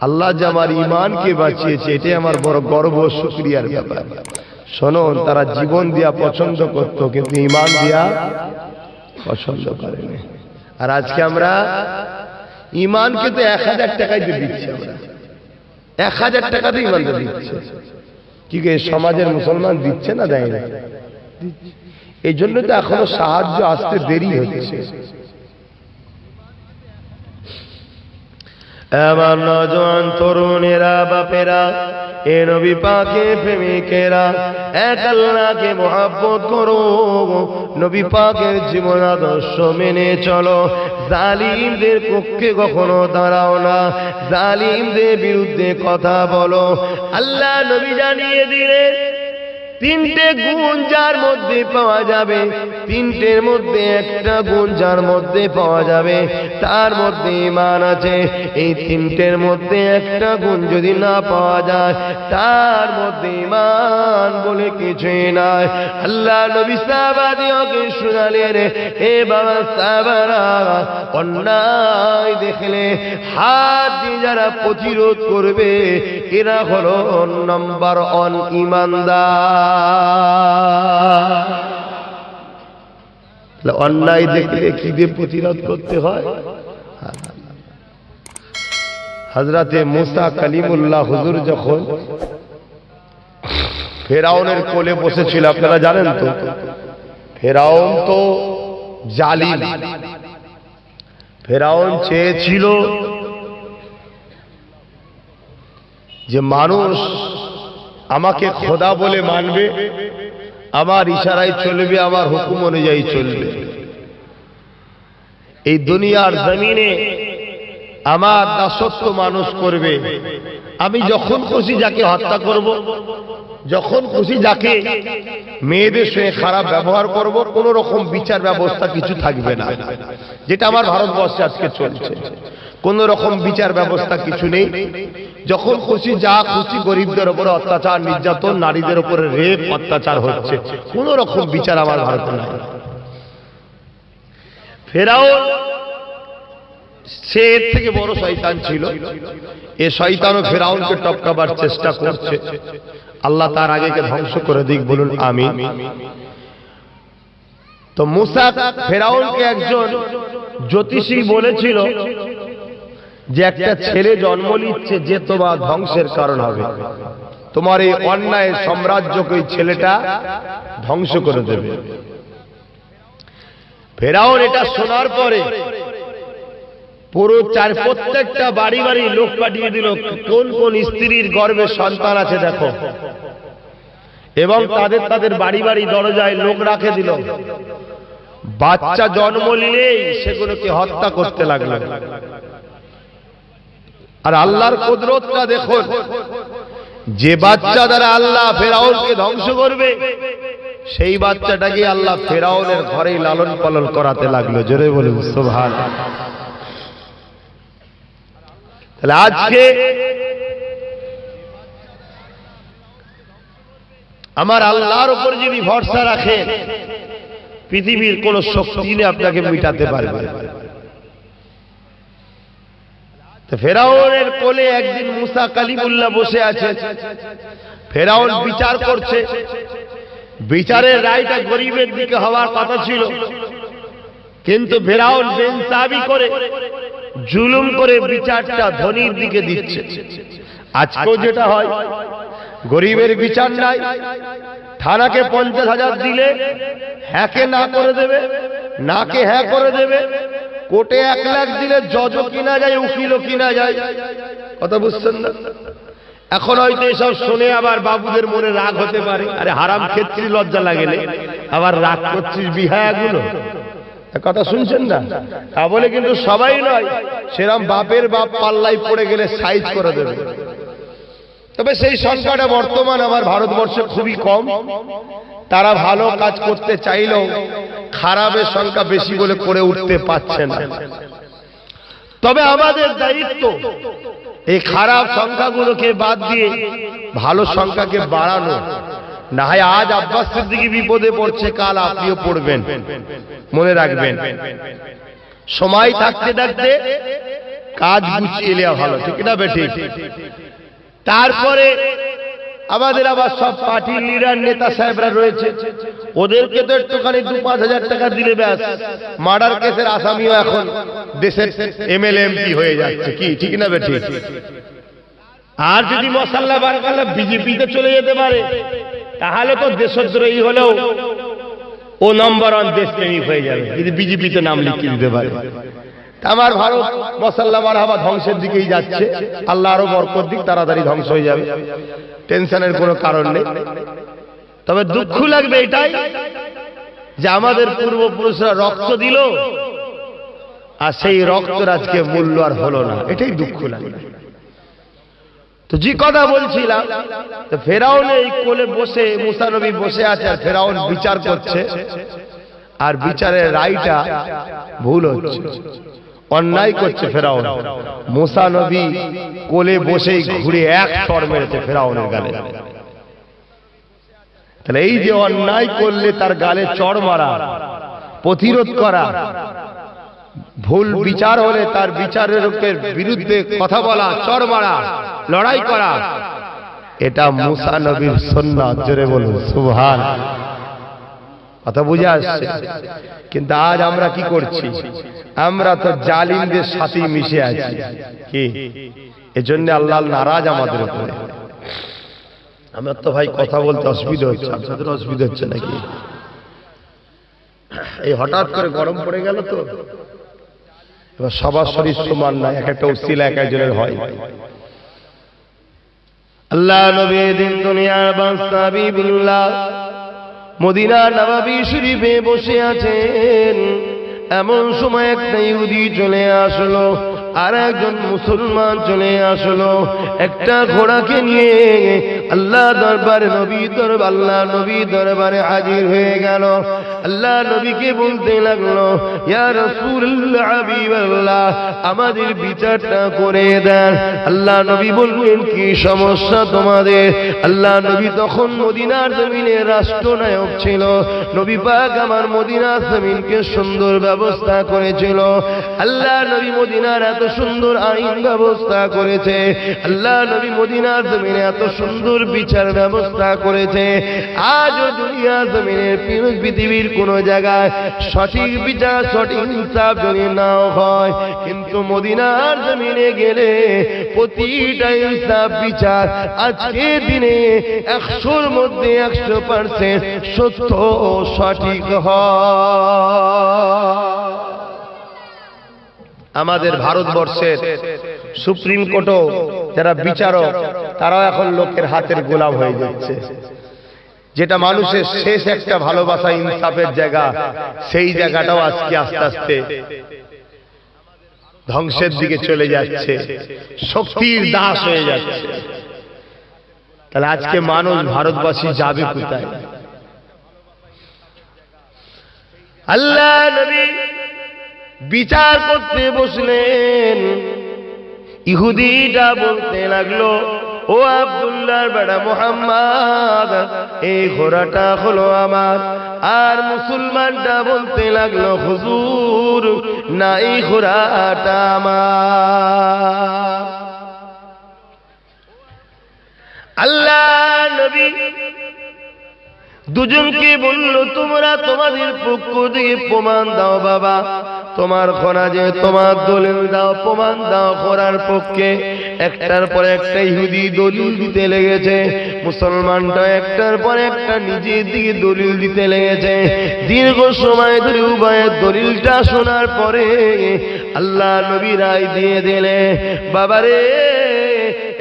Speaker 1: আল্লাহ যে আমার ঈমানকে বাঁচিয়েছে, এটাই আমার বড় গর্ব, শুকরিয়ার ব্যাপার। শোনো, তারা জীবন দিয়া পছন্দ করত, কিন্তু ঈমান দিয়া পছন্দ করেনি। আর আজকে আমরা ঈমানকে তো 1000 টাকায় দিয়ে দিচ্ছি, আমরা 1000 টাকা দিয়ে ইমানদার দিচ্ছে। কি গে সমাজের মুসলমান দিচ্ছে না দেয় না? এই জন্য তো এখনো সাহায্য আসতে দেরি হচ্ছে। আমার নওজোয়ান তরুণেরা, বাপেরা, এ নবী পাকের প্রেমিকেরা, এক আল্লাহকে মহব্বত করো, নবী পাকের জীবন আদর্শ মেনে চলো, জালিমদের পক্ষে কখনো দাঁড়াও না, জালিমদের বিরুদ্ধে কথা বলো। আল্লাহ নবী জানিয়ে দিলেন 3টে গুণ যার মধ্যে পাওয়া যাবে, 3টের মধ্যে একটা গুণ যার মধ্যে পাওয়া যাবে তার মধ্যে ঈমান আছে। এই 3টের মধ্যে একটা গুণ যদি না পাওয়া যায় তার মধ্যে ঈমান বলে কিছুই নাই। আল্লাহ নবী সাহাবাদেরকে শোনালেন, হে বাবা সাহাবারা, অন্যায় দেখলে হাত দিয়ে যারা প্রতিরোধ করবে এরা হলো নাম্বার 1 ঈমানদার। অন্যায় দেখলে কি দিয়ে প্রতিরোধ করতে হয়? হযরতে মুসা কালিমুল্লাহ হুজুর যখন ফেরাউনের কোলে বসেছিল, আপনারা জানেন তো, ফেরাউন তো জালিম। ফেরাউন চেয়েছিল যে মানুষ আমাকে খোদা বলে মানবে, আমার ইশারায় চলবে, আমার হুকুম অনুযায়ী চলবে, এই দুনিয়ার জমিনে আমার দাসত্ব মানুষ করবে, আমি যখন খুশি যাকে হত্যা করব, যখন খুশি যাকে মেয়েদের সঙ্গে খারাপ ব্যবহার করব, কোন রকম বিচার ব্যবস্থা কিছু থাকবে না, যেটা আমার ভারতবর্ষে আজকে চলছে। কোন রকম বিচার ব্যবস্থা কিছু নেই, যখন খুশি যা খুশি, গরিবদের উপরে অত্যাচার, নির্যাতন, নারীদের উপরে রেপ, অত্যাচার হচ্ছে, কোন রকম বিচার আমার ভারতে নাই। ফেরাউন সে এর থেকে বড় শয়তান ছিল, এ শয়তানও ফেরাউনকে টপকাবার চেষ্টা করছে। আল্লাহ তার আগেকে ধ্বংস করে দিক, বলুন আমিন। তো মুসা ফেরাউনকে একজন জ্যোতিষী বলেছিল যে একটা ছেলে জন্ম নিচ্ছে যে তোমার ধ্বংসের কারণ হবে, তোমার এই অন্যায় সাম্রাজ্যকে এই ছেলেটা ধ্বংস করে দেবে। ফেরাউন এটা শোনার পরে পুরো প্রত্যেকটা বাড়ি বাড়ি লোক পাঠিয়ে দিল, কোন কোন স্ত্রীর গর্ভে সন্তান আছে দেখো, এবং তাদের তাদের বাড়ি বাড়ি দরজায় লোক রাখে দিল। বাচ্চা জন্ম নিলেই সেগুলোকে হত্যা করতে লাগলো। আর আল্লাহর কুদরতটা দেখুন, যে বাচ্চা দ্বারা আল্লাহ ফেরাউনকে ধ্বংস করবে সেই বাচ্চাটাকে আল্লাহ ফেরাউনের ঘরেই লালন পালন করাতে লাগলো। জোরে বলুন সুবহানাল্লাহ। তাহলে আজকে আমার আল্লাহর উপর যদি ভরসা রাখেন, পৃথিবীর কোন শক্তি নেই আপনাকে মিটাতে পারবে। ফেরাউনের কোলে একদিন মুসা কালিমুল্লাহ বসে আছে, ফেরাউন বিচার করছে। বিচারের রায়টা গরিবের দিকে হওয়ার কথা ছিল, কিন্তু ফেরাউন বেইনসাফি করে, জুলুম করে বিচারটা ধনীর দিকে দিচ্ছে। আজকেও যেটা হয়, গরিবের বিচার নাই, থানাকে 50,000 দিলে হ্যাকে না করে দেবে, নাকে হ্যাঁ করে দেবে, কোর্টে 1 লাখ দিলে জজও কিনা যায়, উকিলও কিনা যায়। কথা বুঝছেন না? এখন হয়তো এসব শুনে আবার বাবুদের মনে রাগ হতে পারে, আরে হারাম ক্ষেত্রে লজ্জা লাগেলে আবার রাগ করছিস বিহায়াগুলো, কথা শুনছেন না? তা বলে কিন্তু সবাই নয়, সেরাম বাপের বাপ পাল্লাই পড়ে গেলে সাইজ করে দেবে। তবে সেই সংখ্যাটা বর্তমান আমার ভারতবর্ষে খুবই কম। তারা ভালো কাজ করতে চাইলেও খারাপের সংখ্যা বেশি বলে করে উঠতে পারছে না। তবে আমাদের দায়িত্ব এই খারাপ সংখ্যাগুলোকে বাদ দিয়ে ভালো সংখ্যাকে বাড়ানো। না হয় আজ আব্বাস সিদ্দিকী বিপদে পড়ছে, কাল আপনিও পড়বেন, মনে রাখবেন। সময় থাকতে থাকতে কাজ গুছিয়ে নেওয়া ভালো, ঠিক না বেঠিক? তারপরে আমাদের আবার সব পার্টির লিডার নেতা সাহেবরা রয়েছে, ওদেরকে তো একটুখানি 2-5 হাজার টাকা দিলে ব্যাস মার্ডার কেসের আসামিও এখন দেশের এমএলএ এমপি হয়ে যাচ্ছে, কি ঠিক না বেঠিক? আর যদি মশাল্লা বারকাল্লা বিজেপিতে চলে যেতে পারে তাহলে তো দেশদ্রোহী হলেও ও নম্বর 1 দেশপ্রেমিক হয়ে যাবে যদি বিজেপিতে নাম লিখিয়ে দিতে পারে। আমার ভারত মশাল্লা মারহাবা ধ্বংসের দিকেই যাচ্ছে, আল্লাহ আরো বরকত দিক, তাড়াতাড়ি ধ্বংস হয়ে যাবে, টেনশনের কোনো কারণ নেই। তবে দুঃখ লাগবে এটাই যে আমাদের পূর্বপুরুষরা রক্ত দিল আর সেই রক্তের আজকে মূল্য আর হলো না, এটাই দুঃখ লাগবে। তো যে কথা বলছিলাম, ফেরাউন এই কোলে বসে মুসা নবী বসে আছে আর ফেরাউন বিচার করছে, আর বিচারের রায়টা ভুল হচ্ছে, অন্যায় করছে ফেরাউন। মুসা নবী কোলে বসেই ঘুরে এক চড় মেরেছে ফেরাউনের গালে। তাহলে এই যে অন্যায় করলে তার গালে চড় মারা, প্রতিরোধ করা, ভুল বিচার হলে তার বিচারের বিরুদ্ধে কথা বলা, চড় মারা, লড়াই করা, এটা মুসা নবীর সুন্নাত। জোরে বলুন সুবহানাল্লাহ। কথা বুঝে আসছে? কিন্তু আজ আমরা কি করছি? আমরা তো জালিমদের সাথে মিশে আছি। কি এজন্য আল্লাহ নারাজ আমাদের উপরে। আমার তো ভাই কথা বলতে অসুবিধা হচ্ছে, আপনাদের অসুবিধা হচ্ছে নাকি? এই হঠাৎ করে গরম পড়ে গেল তো, এবার সবার শরীর সমান না, এক একটা উসিলা এক একজনের হয়। আল্লাহ নবী দিন দুনিয়ার বাদশা হাবিবুল্লাহ মদিনা নববী শরীফে বসে আছেন। এমন সময় একটা ইহুদি চলে আসলো, আর একজন মুসলমান চলে আসলো একটা ঘোড়াকে নিয়ে। আল্লাহ দরবারে আল্লাহ নবী দরবারে হাজির হয়ে গেল। আল্লাহ নবীকে বলতে লাগলো, ইয়া রাসূলুল্লাহ হাবিবাল্লাহ, আমাদের বিচারটা করে দেন। আল্লাহ নবী বললেন, কি সমস্যা তোমাদের? আল্লাহ নবী তখন মদিনার জমিনে রাষ্ট্রনায়ক ছিল। নবী পাক আমার মদিনার জমিনকে সুন্দর ব্যবস্থা করেছিল। আল্লাহ নবী মদিনার এত সুন্দর আইন ব্যবস্থা করেছে, আল্লাহ নবী মদিনার জমিনে এত সুন্দর বিচার ব্যবস্থা করেছে। আজও দুনিয়ার জমিনের পৃথিবীর কোন জায়গায় সঠিক বিচার, সঠিক ইনসাফ যদি নাও হয়, কিন্তু মদিনার জমিনে গেলে প্রতিটা ইনসাফ বিচার আজকে দিনে 100-র মধ্যে 100% সত্য ও সঠিক হয়। আমাদের ভারতবর্ষের সুপ্রিম কোর্টও যারা বিচারক, তারাও এখন লোকের হাতের গোলাম হয়ে যাচ্ছে। যেটা মানুষের শেষ একটা ভালোবাসা, ইনসাফের জায়গা, সেই জায়গাটাও আজকে আস্তে আস্তে ধ্বংসের দিকে চলে যাচ্ছে, শক্তির দাস হয়ে যাচ্ছে। তাহলে আজকে মানুষ, ভারতবাসী যাবে কোথায়? আল্লাহ নবী বিচার করতে বসলেন। ইহুদিটা বলতে লাগলো, ও আব্দুল্লাহর বেটা মুহাম্মদ, এই ঘোড়াটা হলো আমার। আর মুসলমানটা বলতে লাগলো, হুজুর না, এই ঘোড়াটা আমার। আল্লাহ নবী দুজনকে বলল, তোমরা তোমাদের পক্ষ থেকে প্রমাণ দাও বাবা, তোমার ঘোড়া যে, তোমার দলিল দাও, প্রমাণ দাও ঘোড়ার পক্ষে। একটার পর একটা ইহুদি দলিল দিতে লেগেছে, মুসলমানটা একটার পর একটা নিজের দিকে দলিল দিতে লেগেছে। দীর্ঘ সময় ধরে উভয়ের দলিলটা শোনার পরে আল্লাহ নবী রায় দিয়ে দিলে, বাবারে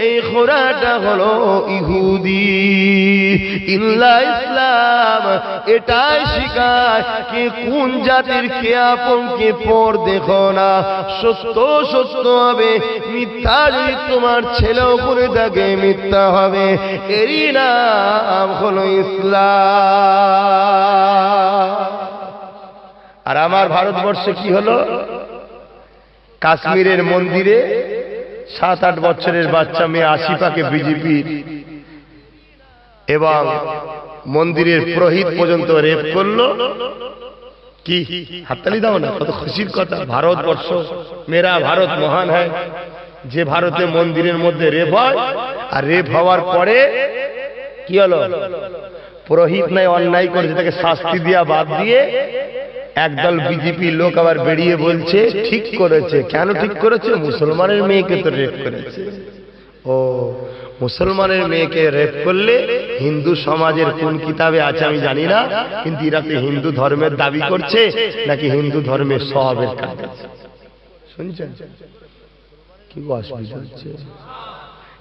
Speaker 1: এই ঘোড়াটা হলো ইহুদি। ইল্লা ইসলাম এটাই শিখায় কে কোন জাতির, কে আপন কে পর দেখো না। সত্য সত্য হবে, মিথ্যা যদি তোমার ছেলেও করে থাকে মিথ্যা হবে। এরই নাম হলো ইসলাম। আর আমার ভারতবর্ষে কি হলো? কাশ্মীরের মন্দিরে 7-8 বছরের বাচ্চা মেয়ে আসিফাকে বিজেপি এবং মন্দিরের পুরোহিত পর্যন্ত রেপ করলো। কি হাততালি দাও না, কত খুশির কথা। ভারতবর্ষ মেরা ভারত মহান হয়, যে ভারতে মন্দিরের মধ্যে রেপ হয়, আর রেপ হওয়ার পরে কি হলো? পুরোহিত নাই, অন্যায় করেছে, তাকে শাস্তি দিয়া বাদ দিয়ে একদল বিজেপি লোক আবার বেরিয়ে বলছে ঠিক করেছে। কেন ঠিক করেছে? মুসলমানের মেয়েকে তো রেপ করেছে। ও মুসলমানের মেয়েকে রেপ করলে হিন্দু সমাজের কোন কিতাবে আছে আমি জানি না, কিন্তু এরা তো হিন্দু ধর্মের দাবি করছে নাকি হিন্দু ধর্মের স্বভাবের কাজ আছে। শুনছেন কি অসুবিধা হচ্ছে?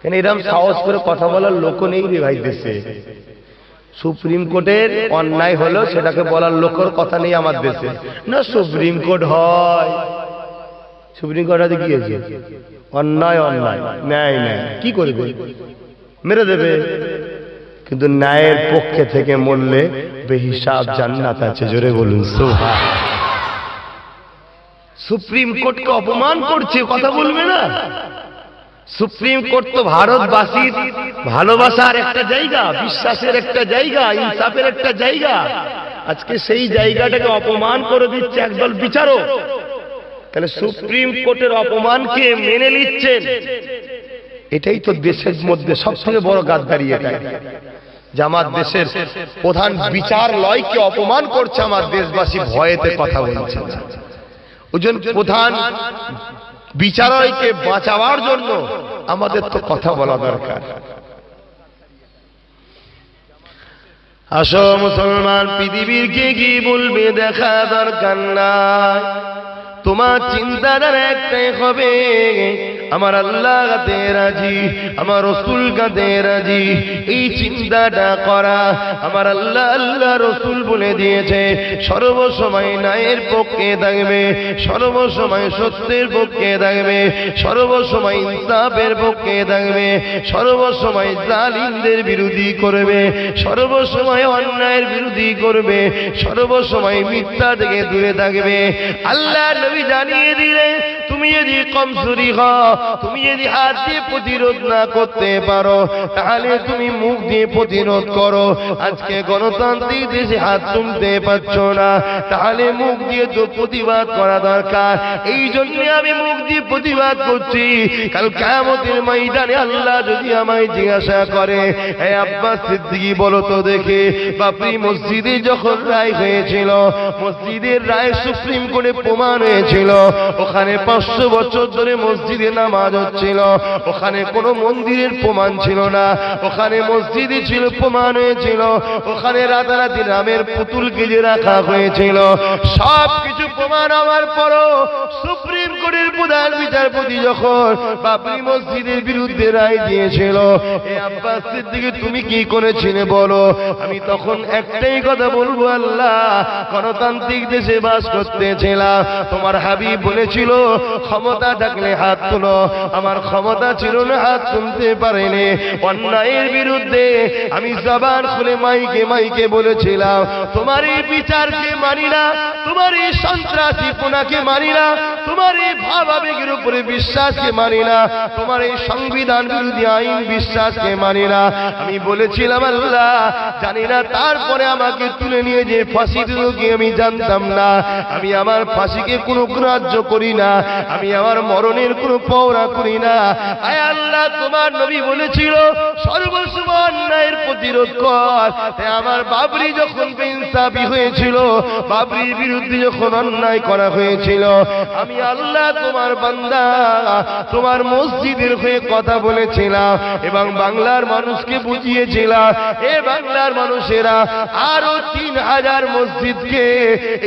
Speaker 1: কেন এরকম সাহস করে কথা বলার লোক নেই রে ভাই দেশে। সুপ্রিম কোর্টের অন্যায় হলো সেটাকে বলার লোকের কথা নেই আমার দেশে। না সুপ্রিম কোর্ট হয়, সুপ্রিম কোর্ট হাতে কি হয়েছে? অন্যায় অন্যায়, ন্যায় ন্যায়, কি করবে? মেরে দেবে। কিন্তু ন্যায়ের পক্ষে থেকে মরলে বেহিসাব জান্নাত আছে। জোরে বলুন সুবহান। সুপ্রিম কোর্টকে অপমান করছে, কথা বলবে না? সুপ্রিম কোর্ট তো ভারতবাসীর ভালোবাসার একটা জায়গা, বিশ্বাসের একটা জায়গা, ইনসাফের একটা জায়গা। আজকে সেই জায়গাটাকে অপমান করে দিচ্ছে একদল বিচারক। তাহলে সুপ্রিম কোর্টের অপমানকে মেনে নিচ্ছেন, এটাই তো দেশের মধ্যে সবথেকে বড় গাদ্দারি। এটাই যে আমার দেশের প্রধান বিচারালয়কে অপমান করছে, আমার দেশবাসী ভয়েতে কথা বলছে। ওজন প্রধান বিচারালয়কে বাঁচাবার জন্য আমাদের তো কথা বলা দরকার। আসো মুসলমান, পৃথিবীর কে কি বলবে দেখা দরকার নাই। তোমার চিন্তাধারা একটাই হবে, আমার আল্লাহ কাতে রাজি, আমার রাসূল কাতে রাজি। এই চিন্তাটা করা। আমার আল্লাহ আল্লাহ রাসূল বলে দিয়েছে সর্বসময় ন্যায়ের পক্ষে থাকবে, সর্বসময় সত্যের পক্ষে থাকবে, সর্বসময় ইনসাফের পক্ষে থাকবে, সর্বসময় জালিমদের বিরোধী করবে, সর্বসময় অন্যায়ের বিরোধী করবে, সর্বসময় মিথ্যা থেকে দূরে থাকবে। আল্লাহ নবী জানিয়ে দিলেন, তুমি যদি কমজোরি হও, তুমি যদি হাত দিয়ে প্রতিরোধ না করতে পারো, তাহলে তুমি মুখ দিয়ে প্রতিরোধ করো। আজকে গণতান্ত্রিক দেশে হাত তুলতে পারছো না, তাহলে মুখ দিয়ে তো প্রতিবাদ করা দরকার। এই জন্য আমি মুখ দিয়ে প্রতিবাদ করছি। কাল কিয়ামতের ময়দানে আল্লাহ যদি আমায় জিজ্ঞাসা করে, হে আব্বাস সিদ্দিকী বলো তো দেখে, বাবরি মসজিদে যখন রায় হয়েছিল, মসজিদের রায় সুপ্রিম কোর্টে প্রমাণ হয়েছিল, ওখানে 500 বছর ধরে মসজিদে নামাজ হচ্ছিল, ওখানে কোনো মন্দিরের প্রমাণ ছিল না, ওখানে মসজিদে ছিল প্রমাণ হয়েছিল, ওখানে রাতারাতি রামের পুতুল গেজে রাখা হয়েছিল। সব কিছু প্রমাণ হওয়ার পরও সুপ্রিম কোর্টের প্রধান বিচারপতি যখন বাবরি মসজিদের বিরুদ্ধে রায় দিয়েছিল, এ আব্বাস সিদ্দিকী তুমি কি করেছিলে বলো? আমি তখন একটাই কথা বলবো, আল্লাহ গণতান্ত্রিক দেশে বাস করতেছিলাম, তোমার হাবিব বলেছিল ক্ষমতা থাকলে হাত তুলো, আমার ক্ষমতা ছিল না, হাত তুলতে পারেনি। অন্যায়ের বিরুদ্ধে আমি জবান খুলে মাইকে মাইকে বলেছিলাম, তোমার এই বিচারকে মানি না, তোমার এই সন্ত্রাসীপনাকে মানি না, তোমার এই ভাব আবেগের উপরে বিশ্বাসকে মানি না, তোমার এই সংবিধান বিরোধী আইন বিশ্বাসকে মানি না। আমি বলেছিলাম আল্লাহ জানি না, তারপরে আমাকে তুলে নিয়ে যে ফাঁসি দিল কি আমি জানতাম না। আমি আমার ফাঁসিকে কোনো গ্রাহ্য করি না, আমি আমার মরণের কোনো পওরা করি না। আয় আল্লাহ, তোমার নবী বলেছিল সর্বসময় অন্যায়ের প্রতিরোধ কর। আমার বাবরি যখন বেইনসাফি হয়েছিল, বাবরির বিরুদ্ধে যখন অন্যায় করা হয়েছিল, আমি আল্লাহ তোমার বান্দা তোমার মসজিদের হয়ে কথা বলেছিলাম এবং বাংলার মানুষকে বুঝিয়েছিলাম, এ বাংলার মানুষেরা আরো 3000 মসজিদকে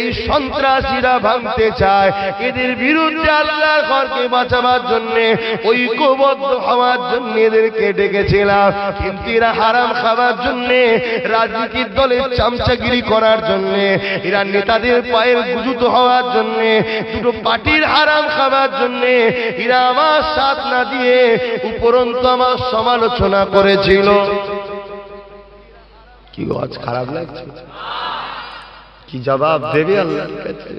Speaker 1: এই সন্ত্রাসীরা ভাঙতে চায়, এদের বিরুদ্ধে আল্লাহর ঘরকে বাঁচাবার জন্য, ঐক্যবদ্ধ হওয়ার জন্য এদেরকে ডেকেছিলাম। কিন্তু এরা হারাম খাবার জন্য, রাজনীতির দলের চামচাগিরি করার জন্য, এরা নেতাদের পায়ের গুজুত হওয়ার জন্য, দুটো পার্টির হারাম খাবার জন্য এরা আমার সাথ না দিয়ে উপরন্তু আমার সমালোচনা করেছিল। কি গো আজ খারাপ লাগছে? কি জবাব দেবে আল্লাহর কাছে?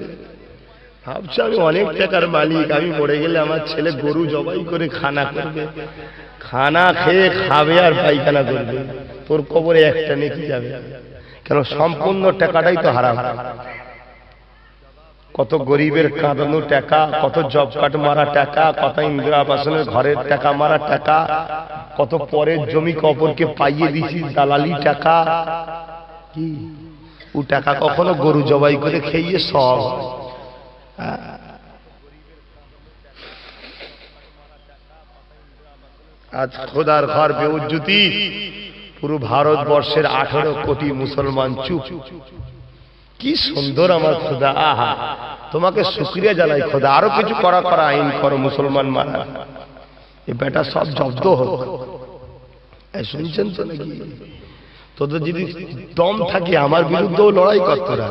Speaker 1: ভাবছি আমি অনেক টাকার মালিক, আমি মরে গেলে আমার ছেলে গরু জবাই করে খানা করবে, খানা খেয়ে খাবে আর পায়খানা করবে, তোর কবরে একটা নেকি যাবে। কেন? সম্পূর্ণ টাকাটাই তো হারাম। কত গরিবের কাঁদানো টাকা, কত জব কার্ড মারা টাকা, কত ইন্দিরা আবাসনের ঘরের টাকা মারা টাকা, কত পরের জমি অপরকে পাইয়ে দিছি দালালি টাকা। কি ও টাকা কখনো গরু জবাই করে খেয়ে সব? আজ খোদার ঘর বেউজ্জুতি, পুরো ভারতবর্ষের 18 কোটি মুসলমান চুপ। কি সুন্দর আমার খোদা, আহা তোমাকে শুকরিয়া জানাই খোদা, আরো কিছু করা আইন করো মুসলমান মারা, এই বেটা সব জব্দ হোক। শুনছেন তো নাকি? তোদের যদি দম থাকে আমার বিরুদ্ধেও লড়াই কর তোরা,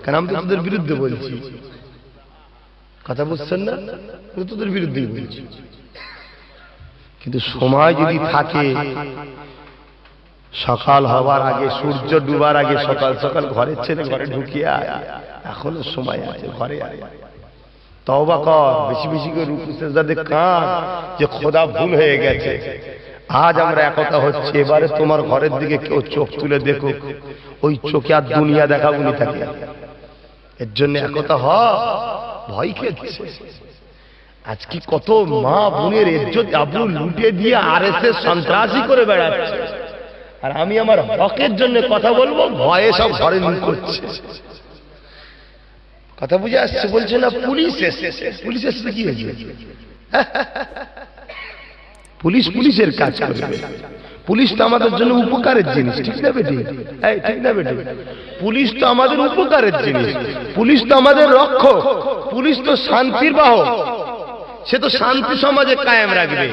Speaker 1: কারণ আমি তো তোদের বিরুদ্ধে বলছি, কথা বুঝছেন না? তোদের বিরুদ্ধেই বলছি। কিন্তু সময় যদি থাকে, সকাল হওয়ার আগে, সূর্য ডুবার আগে সকাল সকাল ঘরের ছেলে ঘরে ঢুকিয়ে আয়, এখনো সময় আছে, ঘরে আয়, তওবা কর, বেশি বেশি করে রুকু সিজদা দিয়ে কাঁদ যে খোদা ভুল হয়ে গেছে। আজ আমরা একতা হচ্ছে, এবারে তোমার ঘরের দিকে কেউ চোখ তুলে দেখো, ওই চোখে আর দুনিয়া দেখাবো নি থাকে। এর জন্য একতা হ, ভয় খেয়েছে। আজকে কত মা বোনের ইজ্জত আবরু লুটে দিয়ে আরএসএস সন্ত্রাসী করে বেড়াচ্ছে, আর আমি আমার হকের জন্য কথা বলবো, ভয়ে সব ঘরে মুখ করছে। কথা বুঝে আসছে? বলছে না পুলিশ এসেছে, পুলিশ এসেছে কি হয়েছে? পুলিশ পুলিশের কাজ করবে। পুলিশ তো আমাদের জন্য উপকারের জিনিস, ঠিক না বেটি? ঠিক না বেটি? পুলিশ তো আমাদের উপকারের জিনিস, পুলিশ তো আমাদের রক্ষক, পুলিশ তো শান্তির বাহক, সে তো শান্তি সমাজে কায়েম রাখবে।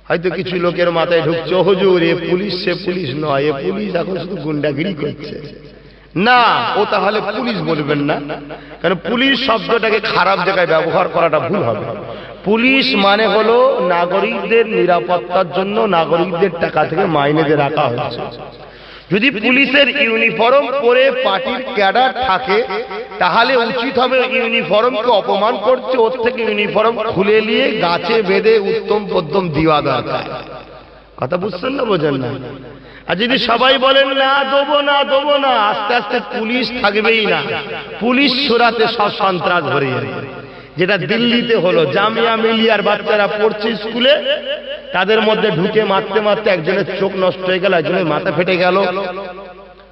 Speaker 1: হয়তো কিছু লোকের মাথায় ঢুকছে, হুজুর এ পুলিশ, সে পুলিশ নয়, এ পুলিশ এখন শুধু গুন্ডাগিরি করছে। না, ও তাহলে পুলিশ বলবেন না, কারণ পুলিশ শব্দটাকে খারাপ জায়গায় ব্যবহার করাটা ভুল হবে। পুলিশ মানে হলো নাগরিকদের নিরাপত্তার জন্য নাগরিকদের টাকা থেকে মাইনে দিয়ে রাখা হচ্ছে। যদি পুলিশের ইউনিফর্ম পরে পার্টির ক্যাডার থাকে, তাহলে উচিত হবে ইউনিফর্মকে অপমান করছে, ওর থেকে ইউনিফর্ম খুলে নিয়ে গাছে বেঁধে উত্তম পদ্যম দেওয়া দরকার। কথা বুঝছেন না, বোঝেন না? আর যদি সবাই বলেন না দেবো না দেবো না, আস্তে আস্তে পুলিশ থাকবেই না, পুলিশ সরাতে সব সন্ত্রাস ভরে যাবে। যেটা দিল্লিতে হলো, জামিয়া মিলিয়ার বাচ্চারা পড়ছে স্কুলে, তাদের মধ্যে ঢুকে মারতে মারতে একজনের চোখ নষ্ট হয়ে গেল, একজনের মাথা ফেটে গেল।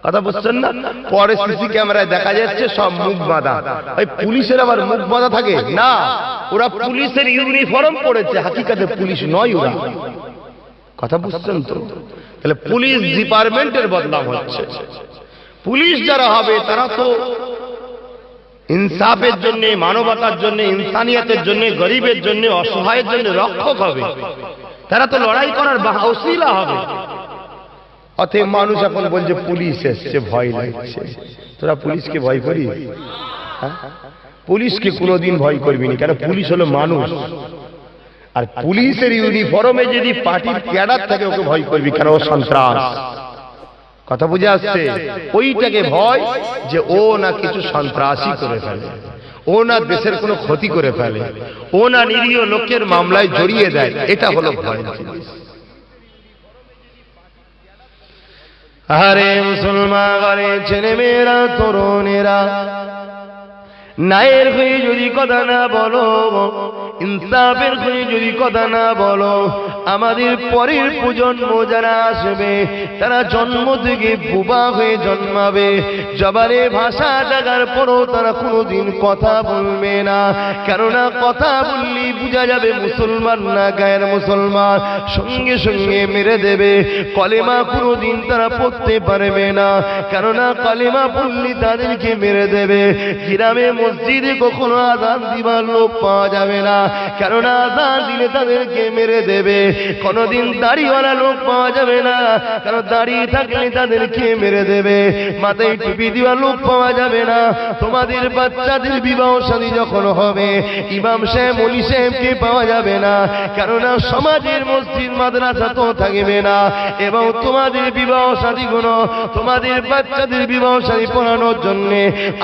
Speaker 1: কথা বুঝছেন না? পরে সিসি ক্যামেরায় দেখা যাচ্ছে সব মুখ বাঁধা। ওই পুলিশের আবার মুখ বাঁধা থাকে না, ওরা পুলিশের ইউনিফর্ম পড়েছে, হাকিকাতে পুলিশ নয় ওরা। কথা বুঝছেন তো? তাহলে পুলিশ ডিপার্টমেন্টের বদনাম হচ্ছে। পুলিশ যারা হবে তারা তো ইনসাফের জন্য, মানবতার জন্য, ইনসানিয়তের জন্য, গরিবের জন্য, অসহায়ের জন্য রক্ষক হবে, তারা তো লড়াই করার ওসিলা হবে। অতএব মানুষ এখন বলছে পুলিশ এসছে, ভয় লাগছে। তোরা পুলিশকে ভয় করিস? পুলিশকে কোনোদিন ভয় করবি না, কেন? পুলিশ হলো মানুষ। আর পুলিশের ইউনিফর্মে যদি পার্টির ক্যাডার থাকে, ওকে ভয় করবি কেন? ও সন্ত্রাস। কথা বুঝে আসছে? ওইটাকে ভয়, যে ও না কিছু সন্ত্রাসী করে ফেলে, ও না দেশের কোনো ক্ষতি করে ফেলে, ও না নিরীহ লোকের মামলায় জড়িয়ে দেয়, এটা হলো ভয়। আরে মুসলমান ঘরে ছেলে মেয়েরা, তরুণেরা, ন্যায়ের হয়ে যদি কথা না বলো, ইনসাফের হয়ে যদি কথা না বলো, আমাদের পরের প্রজন্ম যারা আসবে, তারা জন্ম থেকে বোবা হয়ে জন্মাবে। জবানে ভাষা থাকার পরও তারা কোনোদিন কথা বলবে না, কেননা কথা বললেই বোঝা যাবে মুসলমান না গায়ের মুসলমান, সঙ্গে সঙ্গে মেরে দেবে। কলেমা কোনোদিন তারা পড়তে পারবে না, কেননা কলেমা পড়লে তাদেরকে মেরে দেবে। গ্রামে মসজিদে কখনো আযান দিবার লোক পাওয়া যাবে না, কেননা আযান দিলে তাদেরকে মেরে দেবে। কোনদিন দাড়িওয়ালা লোক পাওয়া যাবে না, কারণ দাড়ি থাকলে তাদেরকে মেরে দেবে। মাথায় টুপি দেওয়া লোক পাওয়া যাবে না। তোমাদের বাচ্চাদের বিবাহ শাদী যখন হবে, ইমাম সাহেব ওলি সাহেবকে পাওয়া যাবে না, কেননা সমাজের মসজিদ মাদ্রাসা তো থাকবে না। এবং তোমাদের বিবাহ শাদী গুলো, তোমাদের বাচ্চাদের বিবাহ শাদী পড়ানোর জন্য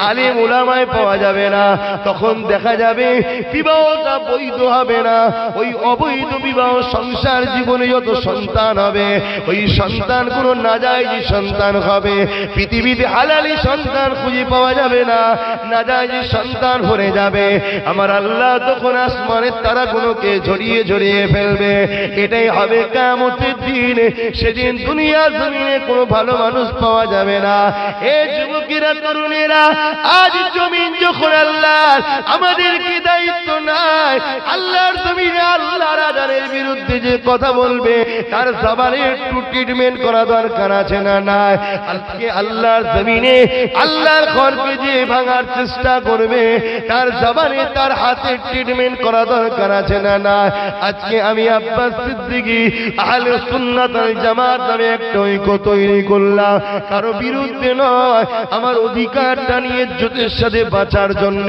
Speaker 1: আলেম উলামায়ে পাওয়া যাবে না। তখন দেখা যাবে বিবাহটা বৈধ হবে না। ওই অবৈধ বিবাহ সংসার জীবনে যত সন্তান হবে, ওই সন্তান কোন নাজায়েজি সন্তান হবে। পৃথিবীতে হালালি সন্তান খুঁজে পাওয়া যাবে না, নাজায়েজি সন্তান ভরে যাবে। আমার আল্লাহ তখন আসমানের তারাগুলোকে ঝরিয়ে ঝরিয়ে ফেলবে। এটাই হবে কিয়ামতের দিন। সেদিন দুনিয়ার জমিনে কোনো ভালো মানুষ পাওয়া যাবে না। এ যুবকেরা, তরুণেরা, আজ জমিন যখন যখন আল্লাহ আমাদের কি দায়িত্ব নাই আল্লাহর জমিনে আল্লাহর আযানের বিরুদ্ধে যে কথা বলবে তার জবানে একটু ট্রিটমেন্ট করা দরকার আছে না নাই? আজকে আল্লাহর জমিনে আল্লাহর ঘরকে যে ভাঙার চেষ্টা করবে তার জবানে তার হাতে ট্রিটমেন্ট করা দরকার আছে না নাই? আজকে আমি আব্বাস সিদ্দিকী আহলে সুন্নাত ওয়াল জামাত নামে একটা ঐক্য তৈরি করলাম, কারো বিরুদ্ধে নয়, আমার অধিকারটা নিয়ে ইজ্জতের সাথে বাঁচার জন্য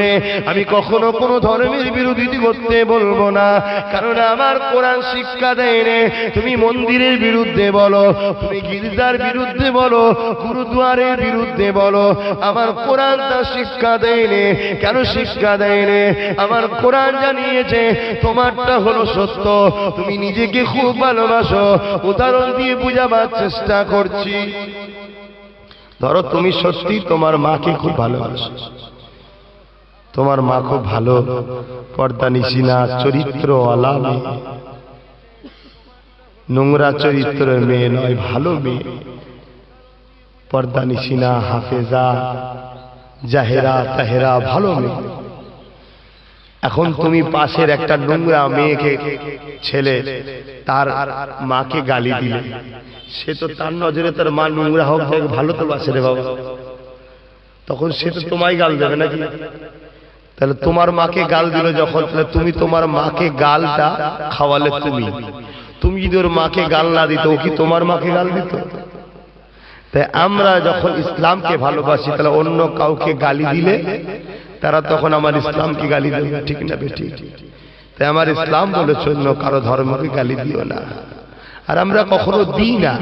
Speaker 1: আমি কখনো কোনো ধর্মের বিরোধিতা করতে বলবো না। কারণ আমার কোরআন শিক্ষা দেয় রে তুমি মন্দিরের বিরুদ্ধে বলো, তুমি গির্জার বিরুদ্ধে বলো, গুরুদুয়ারের বিরুদ্ধে বলো, আমার কোরআন তা শিক্ষা দেয় রে। কেন শিক্ষা দেয় রে? আমার কোরআন জানিয়েছে তোমারটা হলো সত্য, তুমি নিজেকে খুব ভালোবাসো। উদাহরণ দিয়ে বুঝাবার চেষ্টা করছি। ধরো তুমি সত্যি তোমার মাকে খুব ভালোবাসো, তোমার মা খুব ভালো, পর্দা নিশিনা, চরিত্রওয়ালা মেয়ে, নোংরা চরিত্রের মেয়ে নয়, ভালো মেয়ে, পর্দা নিশিনা, হাফেজা, জাহেরা তাহেরা, ভালো মেয়ে। এখন তুমি পাশের একটা নোংরা মেয়েকে ছেলে তার মাকে গালি দিলে, সে তো তার নজরে তার মা নোংরা হোক ভালো তো বাসে রে বাবা, তখন সে তো তোমায় গাল দেবে নাকি? তাহলে তোমার মাকে গাল দিল যখন, তাহলে তুমি তোমার মাকে গালটা খাওয়ালে তুমি, তুমি যদি ওর মাকে গাল না দিত ও কি তোমার মাকে গাল দিত? তাই আমরা যখন ইসলামকে ভালোবাসি তাহলে অন্য কাউকে গালি দিলে তারা তখন আমার ইসলামকে গালি দেবে, ঠিক না বেঠিক? তাই আমার ইসলাম বলেছে অন্য কারো ধর্মকে গালি দিও না, আর আমরা কখনো দিই না।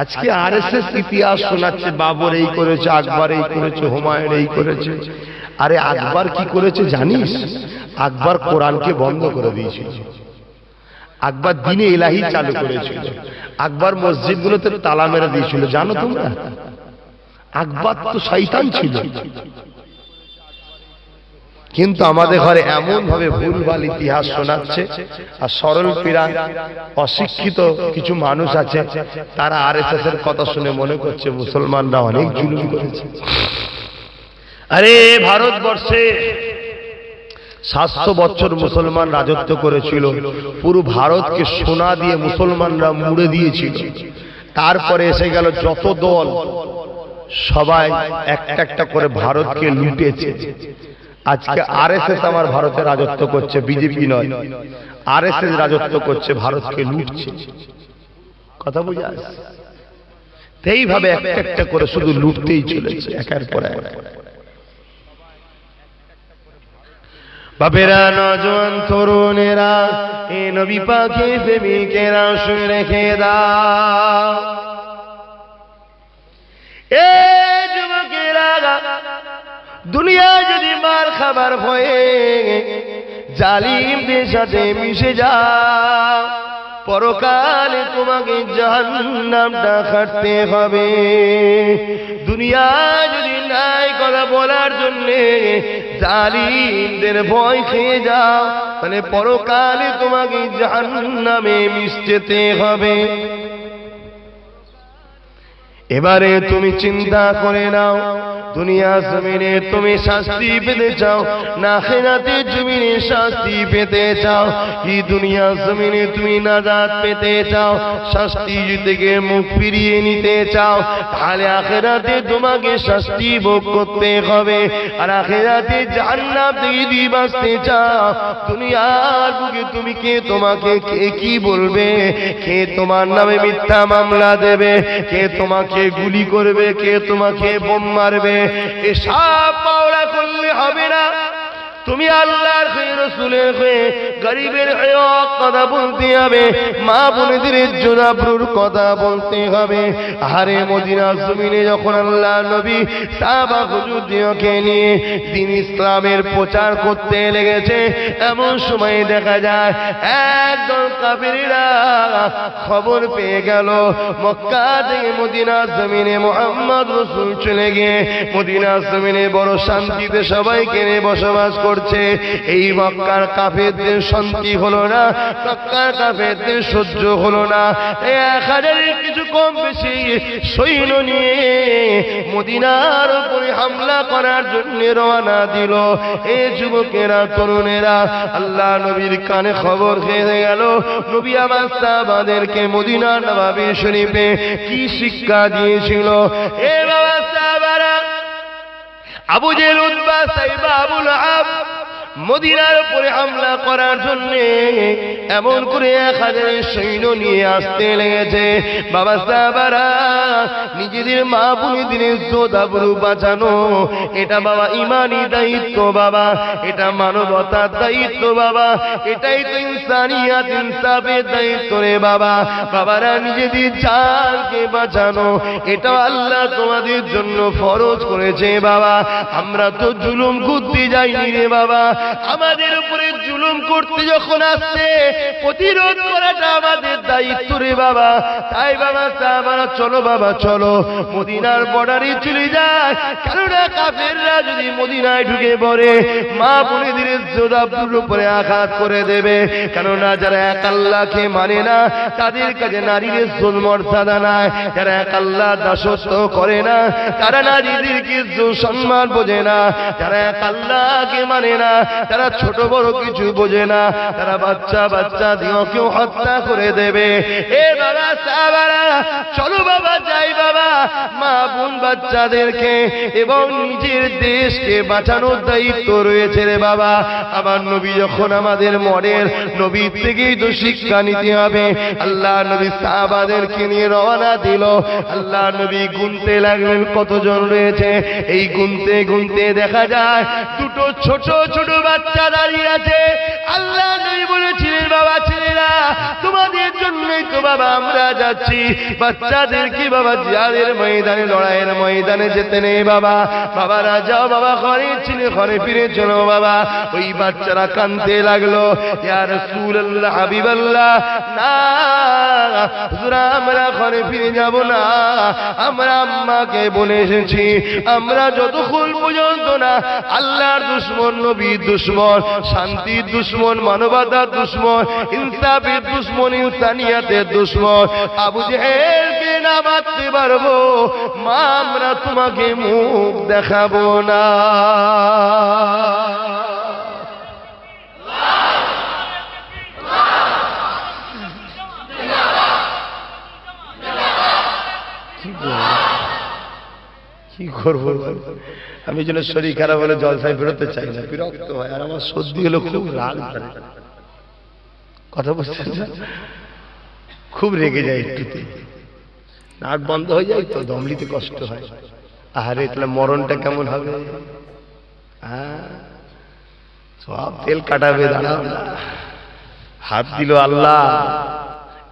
Speaker 1: আজকে আরএসএস ইতিহাস শোনাচ্ছে, বাবর এই করেছে, আকবর এই করেছে, হুমায়ুন এই করেছে। আরে আকবর কি করেছে জানিস? আকবর কোরআনকে বন্ধ করে দিয়েছিল, আকবর দ্বীনে ইলাহি চালু করেছিল, আকবর মসজিদগুলোতে তালা মেরে দিয়েছিল, জানো তোমরা? আকবর তো শয়তান ছিল। কিন্তু আমাদের ঘরে এমন ভাবে ভুলভাল ইতিহাস শোনাচ্ছে, আর সরল পীরা অশিক্ষিত কিছু মানুষ আছে, তারা আরএসএস এর কথা শুনে মনে করছে মুসলমানরা অনেক জুলুম করেছে। আরে ভারতবর্ষে 700 বছর মুসলমান রাজত্ব করেছিল, পুরো ভারতকে সোনা দিয়ে মুসলমানরা মুড়ে দিয়েছিল। তারপরে এসে গেল যত দল, সবাই একটা একটা করে ভারতকে লুটেছে। আজকে আরএসএস আমার ভারতে রাজত্ব করছে, বিজেপি নয়, আরএসএস রাজত্ব করছে, ভারতকে লুটছে। কথা বুঝা? এইভাবে একটা একটা করে শুধু লুটতেই চলেছে একের পর এক। বাপেরা, নজওয়ান তরুণেরা, এ নবী পাকের প্রেমিকেরা শুনে রেখে দাও, এ যুবকেরা, দুনিয়া যদি মার খাবার হয়ে জালিমদের সাথে মিশে যাও, পরকালে তোমাকে জাহান্নামটা খাটতে হবে। দুনিয়া যদি নাই কথা বলার জন্য জালিমদের ভয় খেয়ে যাও, তাহলে পরকালে তোমাকে জাহান্নামে মিশতে হবে। এবারে তুমি চিন্তা করে নাও, দুনিয়া জমিনে তুমি শাস্তি পেতে চাও না আখিরাতে জমিনে শাস্তি পেতে চাও? এই দুনিয়া জমিনে তুমি নাজাত পেতে চাও, শাস্তি থেকে মুখ ফিরিয়ে নিতে চাও, তাহলে আখিরাতে তোমাকে শাস্তি ভোগ করতে হবে। আর আখিরাতে জান্নাত থেকে বাঁচতে চাও, দুনিয়ার বুকে তুমি কে তোমাকে কে কি বলবে, কে তোমার নামে মিথ্যা মামলা দেবে, কে তোমাকে গুলি করবে, কে তোমাকে বোম মারবে, এসব পাওয়া করলে হবে না। তুমি আল্লাহর হয়ে, রাসূলের হয়ে, গরিবের হয়ে কথা বলতে হবে, মা বোনদের ইজ্জত আবরুর কথা বলতে হবে। আরে মদিনার জমিনে যখন আল্লাহ নবী সাহাবা হুজুরদেরকে নিয়ে দ্বীন ইসলামের প্রচার করতে লেগেছে, এমন সময় দেখা যায় একদল কাফিররা খবর পেয়ে গেল মক্কা থেকে মদিনার জমিনে মুহাম্মদ রাসূল চলে গিয়ে মদিনার জমিনে বড় শান্তিতে সবাইকে নিয়ে বসবাস করে করছে। এই মক্কার কাফেরদের শান্তি হলো না, মক্কার কাফেরদের সহ্য হলো না। 1000-এর কিছু কম বেশি সৈন্য নিয়ে মদিনার উপরে হামলা করার জন্য রওনা দিল। এই যুবকেরা, তরুণেরা, আল্লাহ নবীর কানে খবর খেয়ে গেল। নবী আমার সাহাবাদেরকে মদিনার নববী শরীফে কি শিক্ষা দিয়েছিল। এ বাবা সাহাবারা, আবু জেহেল, উতবা, সাইবা, আবুল আহাব মদিনার উপরে হামলা করার জন্য এমন করে 1000 সৈন্য নিয়ে আসতে লেগেছে। বাবা সাহাবারা, নিজেদের মা বোনদের ইজ্জত আবরু বাঁচানো এটা বাবা ইমানি দায়িত্ব, বাবা এটা মানবতার দায়িত্ব, বাবা এটাই তো ইনসানিয়াত, ইনসাফের দায়িত্ব রে বাবা। বাবারা, নিজেদের জানকে বাঁচানো এটা আল্লাহ তোমাদের জন্য ফরজ করেছে বাবা। আমরা তো জুলুম করতে যাইনি রে বাবা, আমাদের উপরে জুলুম করতে যখন আসছে প্রতিরোধ করাটা আমাদের দায়িত্ব রে বাবা। তাই বাবা সাহাবারা, চলো বাবা চলো, মদিনার বর্ডারে চলে যায়। কেননা কাফেররা যদি মদিনায় ঢুকে পড়ে মা বোনেদের ইজ্জতের উপরে আঘাত করে দেবে। কেননা যারা এক আল্লাহকে মানে না তাদের কাছে নারীর ইজ্জত মর্যাদা নাই। যারা এক আল্লাহ দাসত্ব করে না তারা নারীদেরকে ইজ্জত সম্মান বোঝে না। যারা এক আল্লাহকে মানে না তারা ছোট বড় কিছু বোঝে না, তারা বাচ্চা বাচ্চা দিয়েও হত্যা করে দেবে। এ বাবা সাহাবারা, চলো বাবা যাই বাবা, মা বোন বাচ্চাদেরকে এবং নিজের দেশকে বাঁচানোর দায়িত্ব রয়েছে রে বাবা। আমার নবী যখন আমাদের মডেল, নবীর থেকেই তো শিক্ষা নিতে হবে। আল্লাহ নবী সাহাবাদেরকে নিয়ে রওনা দিল। আল্লাহ নবী গুনতে লাগলেন কতজন রয়েছে। এই গুনতে গুনতে দেখা যায় দুটো ছোট ছোট বাচ্চা দাঁড়িয়ে আছে। আল্লাহ নবী বলেছিলেন, বাবা ছেলেরা, তোমাদের জন্যই তো বাবা আমরা যাচ্ছি। বাচ্চাদেরকে বাবা জিহাদের ময়দানে, লড়াইয়ের ময়দানে যেতে নেই বাবা। বাবারা যাও বাবা, ঘরে ছিলে ঘরে ফিরে চলো বাবা। ওই বাচ্চারা কাঁদতে লাগলো, ইয়া রাসূলুল্লাহ, হাবিবাল্লাহ, না হুজুর, আমরা ঘরে ফিরে যাব না। আমরা আম্মাকে বলে এসেছি, আমরা যতক্ষণ পর্যন্ত না আল্লাহর দুশমন, নবীর দুশমন, শান্তির দুশমন, মানবতার দুশমন, ইনসাফের দুশমন, ইনসানিয়াতের দুশমন আবু জেহেলকে না মারতে পারবো, মা আমরা তোমাকে মুখ দেখাবো না। কি করবো আমি, যেন শরীর খারাপ হলে জলসায় বেরোতে চাই না, বিরক্ত হয়। আর আমার সর্দি হলো খুব রাগ ধরে, কথা বলতে খুব রেগে যায়, একটুতে নাক বন্ধ হয়ে যায় তো দমলিতে কষ্ট হয়। আহারে, তাহলে মরণটা কেমন হবে? সব তেল কাটাবে, দাঁড়াও না। হাত দিল আল্লাহ,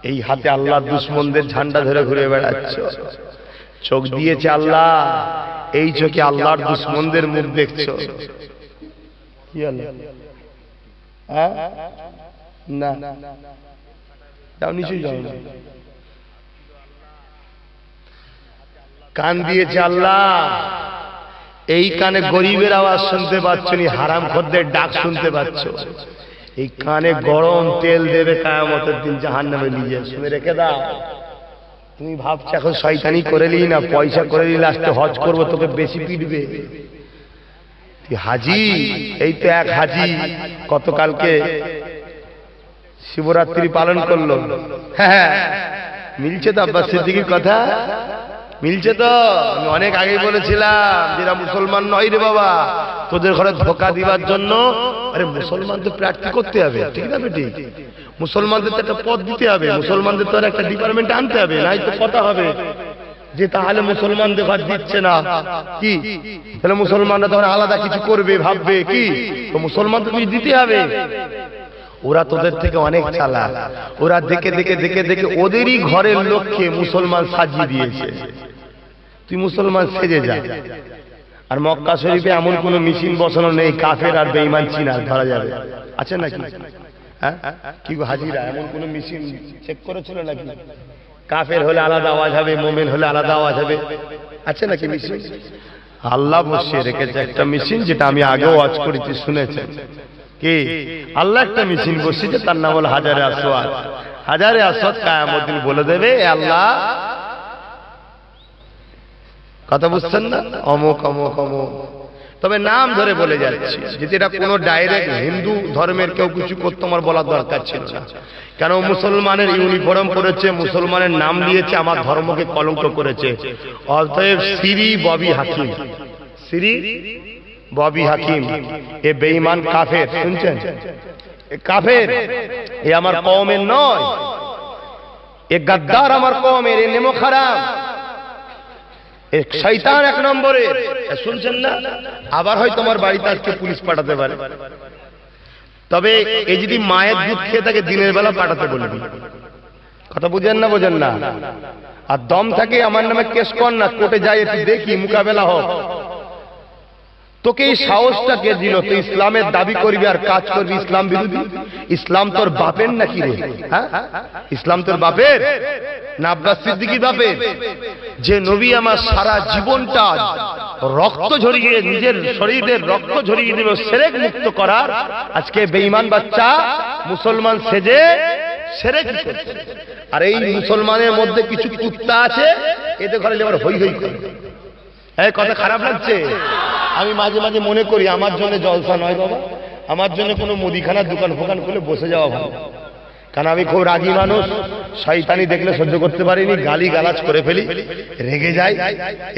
Speaker 1: এই হাতে আল্লাহ দুশমনদের ঝান্ডা ধরে ঘুরে বেড়াচ্ছ। চোখ দিয়েছে আল্লাহ, এই চোখে আল্লাহর দুশমনদের মুখ দেখছো। কি হলো? না যাও, নিচে যাও না। কান দিয়েছে আল্লাহ, এই কানে গরিবের আওয়াজ শুনতে পাচ্ছ, নি হারামখোরদের ডাক শুনতে পাচ্ছ। এই কানে গরম তেল দেবে কিয়ামতের দিন, জাহান্নামে নিয়ে শুনে রেখে দাও। তুমি ভাবছো এখন শয়তানি করে নি না, পয়সা করে নি, লাস্টে হজ করবো, তোকে বেশি পিটবে। তুই হাজি, এই তো এক হাজি গতকালকে শিবরাত্রি পালন করলো। হ্যাঁ, মিলছে তো আব্বাস সিদ্দিকীর কথা, মিলছে তো। আমি অনেক আগেই বলেছিলাম যেটা মুসলমান নয় রে বাবা, তোদের ঘরে ধোকা দিবার জন্য। আরে মুসলমান তো প্রার্থী করতে হবে, ঠিক না বেটি? মুসলমানদের তো একটা পদ দিতে হবে, মুসলমানদের তো একটা ডিপার্টমেন্ট আনতে হবে, নাই তো কথা হবে যে তাহলে মুসলমানদের ঘর দিচ্ছে না, কি তাহলে মুসলমানরা তখন আলাদা কিছু করবে, ভাববে কি, তো মুসলমান তো কিছু দিতে হবে। ওরা তোদের থেকে অনেক চালাক, ওরা দেখে দেখে দেখে দেখে ওদেরই ঘরের লোককে মুসলমান সাজিয়ে দিয়েছে। তুই মুসলমান সেজে যা। আর মক্কা শরীফে এমন কোন মেশিন বসানো নেই কাফের আর বেঈমান চিনার ধরা যাবে, আছে নাকি? হ্যাঁ, কি গো হাজিরা, এমন কোন মেশিন চেক করেছিল নাকি? কাফের হলে আলাদা আওয়াজ হবে, মুমিন হলে আলাদা আওয়াজ হবে, আছে নাকি মেশিন? আল্লাহ বসিয়ে রেখেছে একটা মেশিন, যেটা আমি আগেও ওয়াজ করেছি, শুনেছেন কি? আল্লাহ একটা মেশিন বসিয়েছে, তার নাম হল হাজারে আসওয়াদ। হাজারে আসওয়াদ কিয়ামত দিন বলে দেবে, আল্লাহ, কথা বুঝছেন না, অমুক অমুক অমুক, তবে নাম ধরে বলে যাচ্ছি, যদি এটা কোনো ডাইরেক্ট হিন্দু ধর্মের কেউ কিছু করতো আমার বলার দরকার ছিল না। কেন মুসলমানের ইউনিফর্ম পরেছে, মুসলমানের নাম দিয়েছে, আমার ধর্মকে কলঙ্ক করেছে। অতএব শ্রী ববি হাকিম, শ্রী ববি হাকিম এ বেঈমান কাফের, শুনছেন? এ কাফের, এ আমার কওমের নয়, এ গাদ্দার আমার কওমের, এ নেমো খারাপ, এক শয়তান এক নম্বরে, শুনছেন না? আবার হয়তো আমার বাড়িতে আজকে পুলিশ পাঠাতে পারে, তবে এই যদি মায়ের দুধ খেয়ে থাকে দিনের বেলা পাঠাতে বলবি। কথা বুঝেন না, বোঝেন না? আর দম থাকে আমার নামে কেস কর না, কোর্টে যাই, একটু দেখি, মোকাবেলা হোক। তোকে এই সাহসটা কে দিল? তুই ইসলামের দাবি করবি আর কাজ করবি ইসলাম বিরোধী? ইসলাম তোর বাপের নাকি রে? হ্যাঁ, ইসলাম তোর বাপের না আব্বাস সিদ্দিকী বাপের? যে নবী আমার সারা জীবনটা রক্ত ঝরিয়ে, নিজের শরীরের রক্ত ঝরিয়ে দিল শিরক মুক্ত করার, আজকে বেঈমান বাচ্চা মুসলমান সেজে শিরক করছে। আর এই মুসলমানের মধ্যে কিছু কুত্তা আছে, এদের ঘরে এবার হই হই করে। এই কথা খারাপ লাগছে? আমি মাঝে মাঝে মনে করি আমার জন্য জলসা নয় বাবা, আমার জন্য কোনো মুদিখানার দোকান ফোকান খুলে বসে যাওয়া ভালো। কারণ আমি খুব রাগী মানুষ, শয়তানি দেখলে সহ্য করতে পারিনি, গালি গালাজ করে ফেলি, রেগে যাই।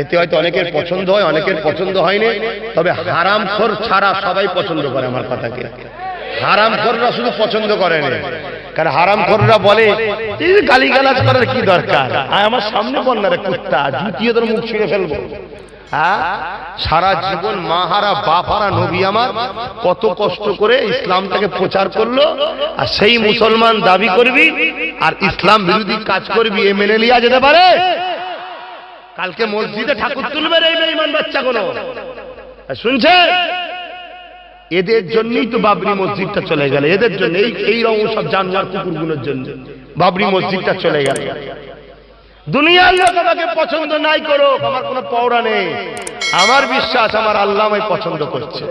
Speaker 1: এতে হয়তো অনেকের পছন্দ হয়, অনেকের পছন্দ হয়নি, তবে হারামখোর ছাড়া সবাই পছন্দ করে আমার কথাকে। হারামখোররা শুধু পছন্দ করে না, কারণ হারামখোররা বলে গালি গালাজ করার কি দরকার, আমার সামনে বন্যারে কুত্তা, জুতিয়ে তোর মুখ ছিঁড়ে ফেলবো। সারা জীবন মাহারা বাপারা নবী আমার কত কষ্ট করে ইসলামটাকে প্রচার করলো, আর সেই মুসলমান দাবি করবি আর ইসলাম বিরোধী কাজ করবি, এ মেনে লিয়া যেতে পারে? কালকে মসজিদে ঠাকুর তুলবে এই বেঈমান বাচ্চাগুলো, শুনছে? এদের জন্যই তো বাবরি মসজিদটা চলে গেল, এদের জন্য, এই রকম সব জানোয়ার কুকুরগুলোর জন্য বাবরি মসজিদটা চলে গেল। দুনিয়ার লোক আমাকে পছন্দ নাই করো, আমার কোনো পাওয়া নেই, আমার বিশ্বাস আমার আল্লাহ আমায় পছন্দ করছে।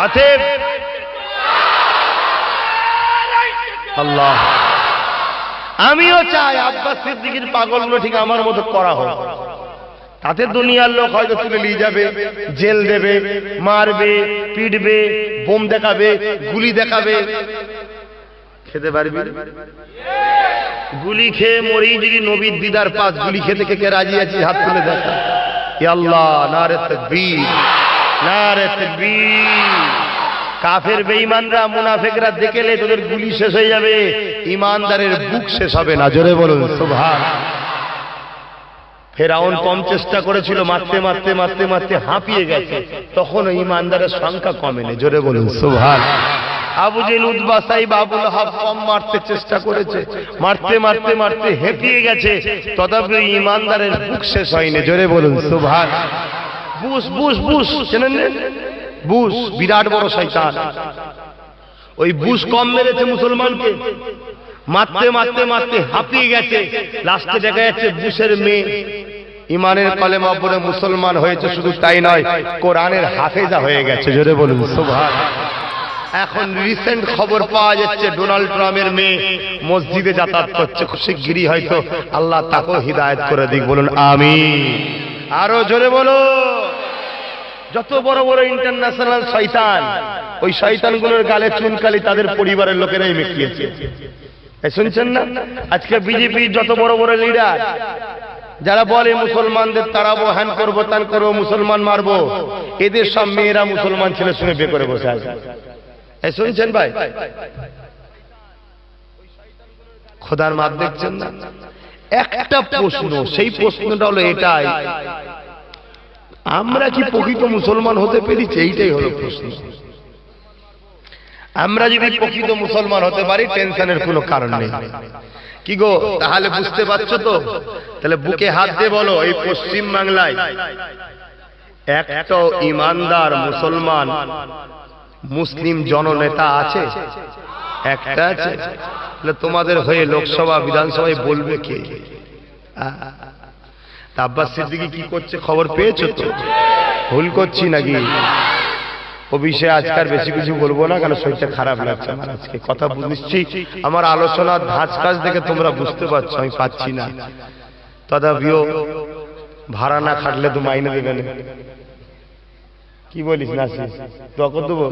Speaker 1: অতএব আল্লাহ, আমিও চাই আব্বাস সিদ্দিকীর পাগলগুলো ঠিক আমার মতো করা হোক, তাতে দুনিয়ার লোক হয়তো তুলে নিয়ে যাবে, জেল দেবে, মারবে, পিটবে, বোম দেখাবে, গুলি দেখাবে। খেতে পারবি? গুলি খেয়ে মরি যদি নবীর দিদার পাস, গুলি খেতে কে কে রাজি আছে? হাত তুলে দেখা। ইয়া আল্লাহ, নারে তাকবীর, নারে তাকবীর। কাফের বেঈমানরা মুনাফিকরা দেখলে তোদের গুলি শেষ হয়ে যাবে, ঈমানদারের বুক শেষ হবে না। জোরে বলুন সুবহানাল্লাহ। ফেরাউন কম চেষ্টা করেছিল, মারতে মারতে মারতে মারতে হাঁপিয়ে গেছে, তখন ঈমানদারের সংখ্যা কমেনি। জোরে বলুন সুবহানাল্লাহ। আবু জেহেল, উতবা, সাইবা, আবু লাহাব কম মারতে চেষ্টা করেছে, মারতে মারতে মারতে হেঁপিয়ে গেছে, তথাপি ঈমানদারের বুক শেষ হয়নি। জোরে বলুন সুবহানাল্লাহ। বুশ বুশ বুশ চেনেন? বুশ বিরাট বড় শয়তান, ওই বুশ কম মেরেছে মুসলমানকে, মারতে মারতে মারতে হাঁপিয়ে গেছে, লাস্টে দেখা যাচ্ছে বুশের মেয়ে ইমানের কলেমা পড়ে মুসলমান হয়েছে। শুধু তাই নয়, কোরআনের হাফেজা হয়ে গেছে। জোরে বলুন সুবহানাল্লাহ। এখন রিসেন্ট খবর পাওয়া যাচ্ছে ডোনাল্ড ট্রাম্পের মেয়ে মসজিদে যাতায়াত করছে, শিগগিরই হয়তো আল্লাহ তাকেও হিদায়াত করে দিক। বলুন আমিন। আরো জোরে বলো। যত বড় বড় ইন্টারন্যাশনাল শয়তান, ওই শয়তানগুলোর গালে চুনকালি তাদের পরিবারের লোকেরাই মেখিয়েছে। শুনছেন না? আজকে বিজেপি যত বড় বড় লিডার যারা বলে মুসলমানদের তাড়াবো, হ্যান করবো, ত্যান করবো, মুসলমান মারবো, এদের সব মেয়েরা মুসলমান ছেলে শুনে বিয়ে করে বসে আছে। শুনছেন ভাই? খোদার মাপ দেখছেন না? একটা প্রশ্ন, সেই প্রশ্নটা হলো এটাই, আমরা কি প্রকৃত মুসলমান হতে পেরেছি? এইটাই হলো প্রশ্ন। আমরা যদি প্রকৃত মুসলমান হতে পারি, টেনশনের কোনো কারণ নেই। কি গো, তাহলে বুঝতে পারছো তো? তাহলে বুকে হাত দিয়ে বলো, এই পশ্চিম বাংলায় একটা ইমানদার মুসলমান মুসলিম জননেতা আছে? একটা আছে? তাহলে তোমাদের হয়ে লোকসভা বিধানসভায় বলবে কে? আব্বাস সিদ্দিকী কি করছে খবর পেয়েছো তো? ভুল করছি নাকি? ও বিষয়ে আজকাল বেশি কিছু বলবো না, কারণ শরীরটা খারাপ লাগছে আমার আজকে। কথা বুঝছি, আমার আলোচনার ধাঁচ কাজ দেখে তোমরা বুঝতে পারছো আমি পাচ্ছি না। তথাপিও ভাড়া না খাটলে তো মাইনে দেবে না। কি বলিস না? দোয়া করে দেবো,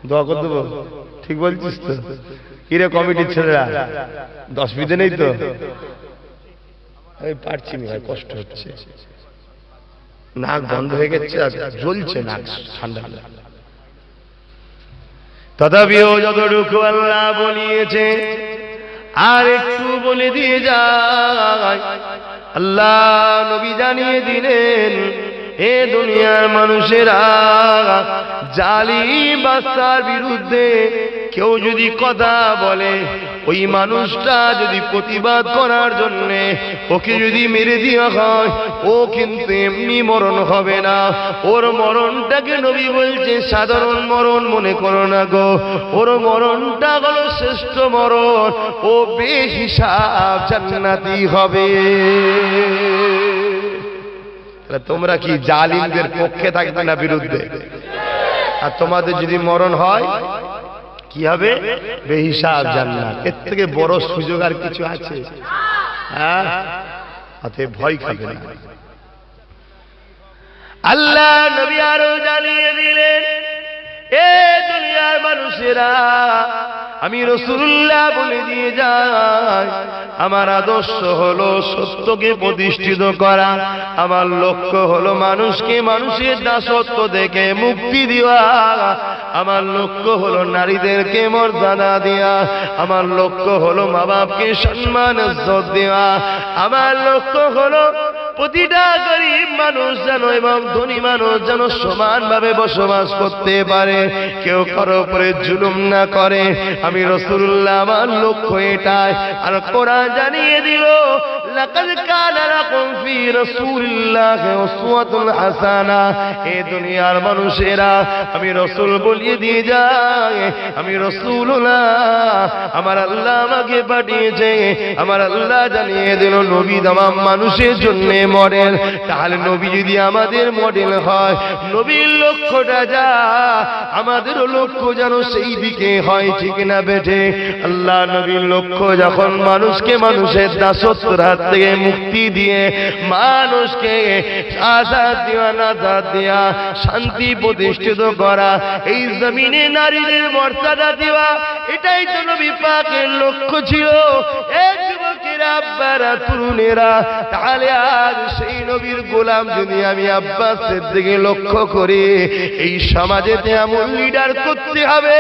Speaker 1: দোয়া করে দেবো, ঠিক বলছিস তো? কিরে কমিটির ছেলেরা, 10 বিধে নেই তো? আমি পারছি না ভাই, কষ্ট হচ্ছে, নাক বন্ধ হয়ে গেছে, জ্বলছে নাক ঠান্ডা। তথাপিও যতটুকু আল্লাহ বলিয়েছে আর একটু বলে দিয়ে যায়। আল্লাহ নবী জানিয়ে দিলেন, এ দুনিয়ার মানুষেরা, জালিম বাদশার বিরুদ্ধে কেউ যদি কথা বলে, ওই মানুষটা যদি প্রতিবাদ করার জন্য ওকে যদি মেরে দেওয়া হয়, ও কিন্তু এমনি মরণ হবে না। ওর মরণটাকে নবী বলছে সাধারণ মরণ মনে করো না গো, ওর মরণটা হলো শ্রেষ্ঠ মরণ, ও বেহিসাব জান্নাতি হবে। তোমরা কি জালিমদের পক্ষে থাকবে না বিরুদ্ধে? আর তোমাদের যদি মরণ হয় কি হবে? বেহিসাব জান্নাত। এর থেকে বড় সুযোগ আর কিছু আছে? হ্যাঁ, অতএব ভয় খাবে না। আল্লাহ নবী আরো জানিয়ে দিলেন, এ দুনিয়ার মানুষেরা, আমি রাসূলুল্লাহ বলে দিয়ে যাই, আমার আদর্শ হলো সত্যকে প্রতিষ্ঠিত করা। আমার লক্ষ্য হলো মানুষকে মানুষের দাসত্ব থেকে মুক্তি দেওয়া। আমার লক্ষ্য হলো নারীদেরকে মর্যাদা দেওয়া। আমার লক্ষ্য হলো মা বাপকে সম্মান ইজ্জত দেওয়া। আমার লক্ষ্য হলো প্রতিটা গরিব মানুষ যেন এবং ধনী মানুষ যেন সমানভাবে বসবাস করতে পারে, কেউ কারো উপরে জুলুম না করে। আমি রাসূলুল্লাহ, আমার লক্ষ্য এটাই। আর কোরআন জানিয়ে দিল, লাকাদ কানা লাকুম ফি রাসূলিল্লাহি উসওয়াতুন হাসানা। এই দুনিয়ার মানুষেরা, আমি রাসূল বলিয়ে দিয়ে যাই, আমি রাসূলুল্লাহ, আমার আল্লাহ আমাকে পাঠিয়েছে। আমার আল্লাহ জানিয়ে দিল, নবী তামাম মানুষের জন্য মডেল। তাহলে নবী যদি আমাদের মডেল হয়, নবীর লক্ষ্যটা যা, আমাদেরও লক্ষ্য যেন সেই দিকে হয়, ঠিক না বেঠে? আল্লাহ নবীর লক্ষ্য যখন মানুষকে মানুষের দাসত্বের হাত থেকে মুক্তি দিয়ে মানুষকে আজাদ দেওয়া, নাজাত দেওয়া, শান্তি প্রতিষ্ঠিত করা, এই জমিনে নারীদের মর্যাদা দেওয়া, এটাই তো নবী পাকের লক্ষ্য ছিল। এক যুবকেরা, আব্বারা, তরুণেরা, তাহলে আজ সেই নবীর গোলাম যদি আমি আব্বাসের দিকে লক্ষ্য করি, এই সমাজেতে এমন লিডার করতে হবে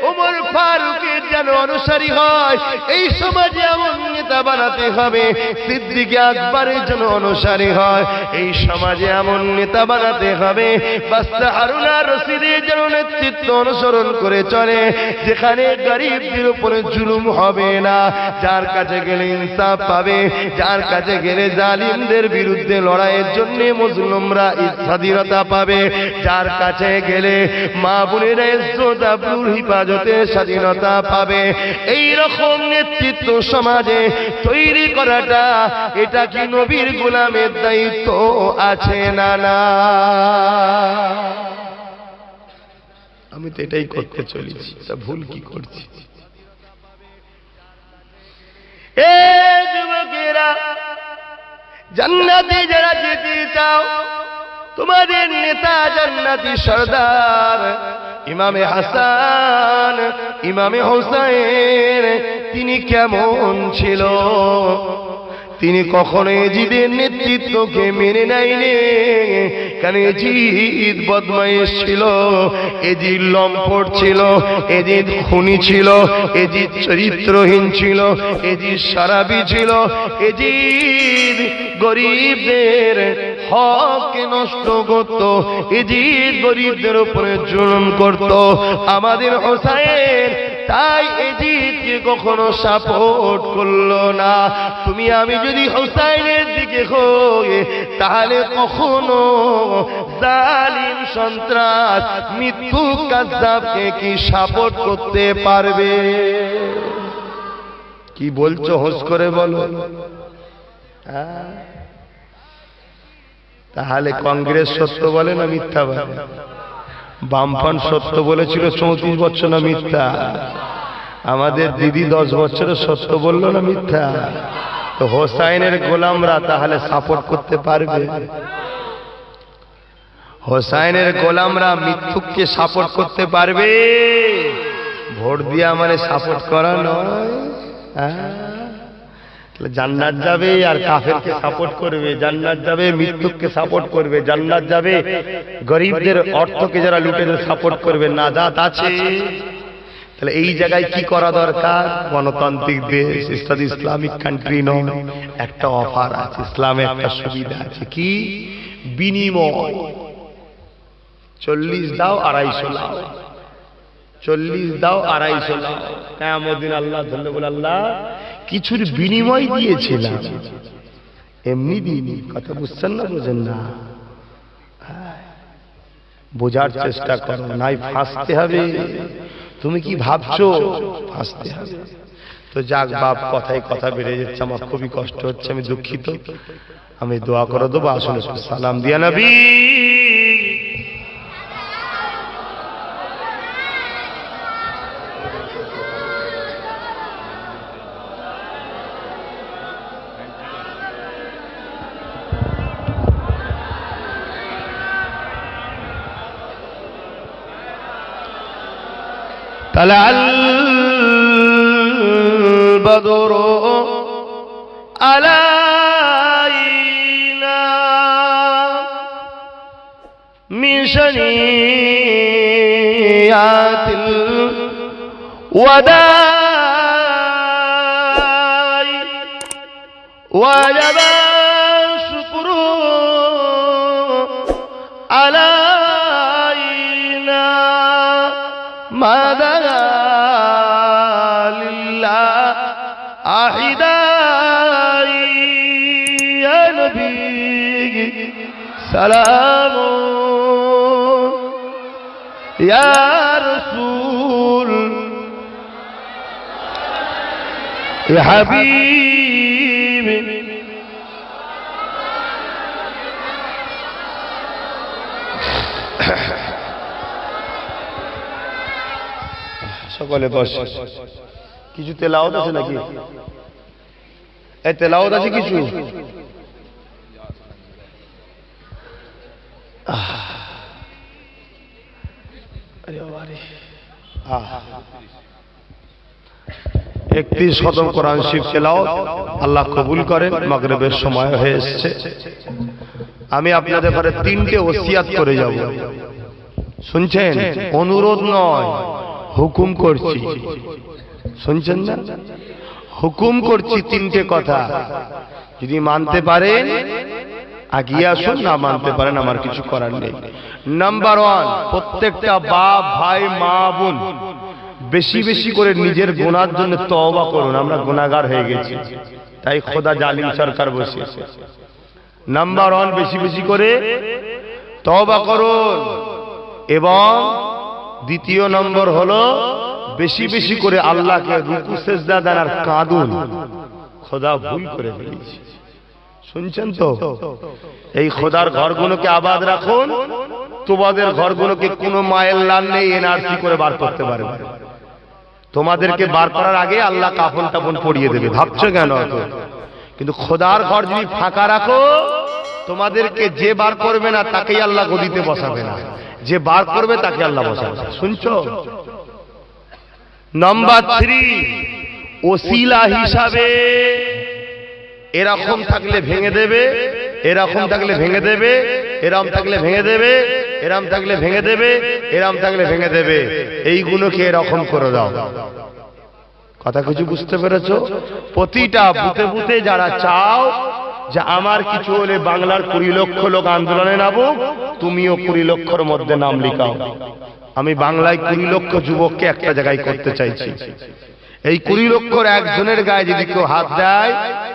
Speaker 1: ওমর ফারুকের যেন অনুসারী হয়। এই সমাজে এমন নেতা বানাতে হবে সিদ্দিক আকবরের যেন অনুসারী হয়। এই সমাজে এমন নেতা বানাতে হবে বাদশা হারুন আর রশিদের যেন নেতৃত্ব অনুসরণ করে চলে, যেখানে গরিবদের উপরে জুলুম হবে না, যার কাছে গেলে ইনসাফ পাবে, যার কাছে গেলে জালিমদের বিরুদ্ধে লড়াইয়ের জন্য মুসলিমরা স্বাধীনতা পাবে, যার কাছে গেলে মা বোনেরা ইজ্জত আবরুর হিফাজতে স্বাধীনতা পাবে। এই রকম নেতৃত্ব সমাজে তৈরি করাটা, এটা কি নবীর গোলামের দায়িত্ব আছে না? না, আমি তো এটাই করতে চলেছি, তা ভুল কি করছি? এ যুবকেরা, জান্নাতে যারা যেতে চাও, তোমাদের নেতা জান্নাতি সরদার ইমামে হাসান, ইমামে হোসেন, তিনি কেমন ছিল? তিনি কখনো এজিদের নেতৃত্বকে মেনে নেয়নি। কারণ এজিদ বদমাইশ ছিল, এজিদ লম্পট ছিল, এজিদ খুনি ছিল, এজিদ চরিত্রহীন ছিল, এজিদ সারাবি ছিল, এজিদ গরিবদের হককে নষ্ট করত, এজিদ গরিবদের উপরে জুলুম করত। আমাদের হোসেন তাই এজিদকে কখনো সাপোর্ট করলো না। তুমি আমি যদি হোসেনের দিকে হই, তাহলে কখনো জালিম সন্ত্রাস মৃত্যু কায্যাবকে কি সাপোর্ট করতে পারবে? কি বলছো? হোস করে বলো। তাহলে কংগ্রেস সত্য বলে না মিথ্যা বলে? বামফ্রন্ট সত্য বলেছিল 34 বছর না মিথ্যা? আমাদের দিদি 10 বছরে সত্য বললো না মিথ্যা? তো হোসাইনের গোলামরা তাহলে সাপোর্ট করতে পারবে? হোসাইনের গোলামরা মিথ্যুককে সাপোর্ট করতে পারবে? ভোট দিয়া মানে সাপোর্ট করা নয়। জান্নাত যাবে আর কাফেরকে সাপোর্ট করবে, জান্নাত যাবে মিথ্যুককে সাপোর্ট করবে, জান্নাত যাবে গরিবদের অর্থকে যারা লুটেদের সাপোর্ট করবে। নাজাত আছে। তাহলে এই জায়গায় কি করা দরকার? গণতান্ত্রিক দেশ, ইসলামিক কান্ট্রি নয়, একটা অফার আছে, ইসলামে একটা সুবিধা আছে। কি বিনিময়? 40 দাও 250 লাও, 40 দাও 250 লাও। কিয়ামত দিন আল্লাহ ধরলে বলে আল্লাহ কিছুর বিনিময় দিয়েছিলাম, এমনি দিইনি। কথা বুঝছেন না? বোঝেন না? বোঝার চেষ্টা করো, নাই ফাঁসতে হবে। তুমি কি ভাবছো? ফাঁসতে হবে। তো যাক বাপ, কথায় কথা বেড়ে যাচ্ছে, আমার খুবই কষ্ট হচ্ছে, আমি দুঃখিত। আমি দোয়া করে দেবো। আসলে সালাম দিয়া নবী। طلع البدر علينا من شنيعات الوداع وجب الشكر علينا ماذا يا نبي سلام يا رسول يا حبيبي সকলে বস। কিছু তেলাওয়াত আছে নাকি? এই তেলাওয়াত আছে কিছু? আরে বাবারে, 31 খতম কোরআন শরীফ তেলাওয়াত আল্লাহ কবুল করেন। মাগরিবের সময় হয়ে এসেছে। আমি আপনাদের ঘরে 3টে ওসিয়াত করে যাব। শুনছেন? অনুরোধ নয়, হুকুম করছি। শুনছেন না? হুকুম করছি 3টে কথা। যদি মানতে পারেন আগিয়ে আসুন, না মানতে পারেন আমার কিছু করার নেই। নাম্বার 1, প্রত্যেকটা বাপ ভাই মা বোন বেশি বেশি করে নিজের গুনার জন্য তওবা করুন। আমরা গুনাহগার হয়ে গেছি, তাই খোদা জালিম সরকার বসিয়েছে। নাম্বার 1, বেশি বেশি করে তওবা করুন। এবং দ্বিতীয় নম্বর হলো বেশি বেশি করে আল্লাহকে রুকু সেজদা দেন আর কাঁদুন, খোদা ভুল করে ফেলেছি। শুনছেন তো? এই খোদার ঘরগুলোকে আবাদ রাখুন। তোমাদের ঘরগুলোকে কোনো মায়ের লাল নেই এনআরসি করে বার করতে পারবে। তোমাদেরকে বার করার আগে আল্লাহ কাফন টাফন পরিয়ে দেবে। ভাবছো কেন? কিন্তু খোদার ঘর যদি ফাঁকা রাখো, তোমাদেরকে যে বার করবে না তাকেই আল্লাহ গদিতে বসাবে না, যে বার করবে তাকে আল্লাহ বসাবে। শুনছো? নাম্বার 3, ওসিলা হিসাবে এরকম থাকলে ভেঙে দেবে, এরকম থাকলে ভেঙে দেবে, এরকম থাকলে ভেঙে দেবে, এরকম থাকলে ভেঙে দেবে, এরকম থাকলে ভেঙে দেবে। এইগুলোকে এরকম করে দাও। কথা কিছু বুঝতে পেরেছো? প্রতিটা বুতে বুতে যারা চাও যে আমার কিছু হলে বাংলার 20 লক্ষ লোক আন্দোলনে নামুক, তুমিও 20 লক্ষর মধ্যে নাম লিখাও। আমি বাংলায় 20 লক্ষ যুবককে একটা জায়গায় করতে চাইছি। এই 20 লক্ষর একজনের গায়ে যদি কেউ হাত দেয়,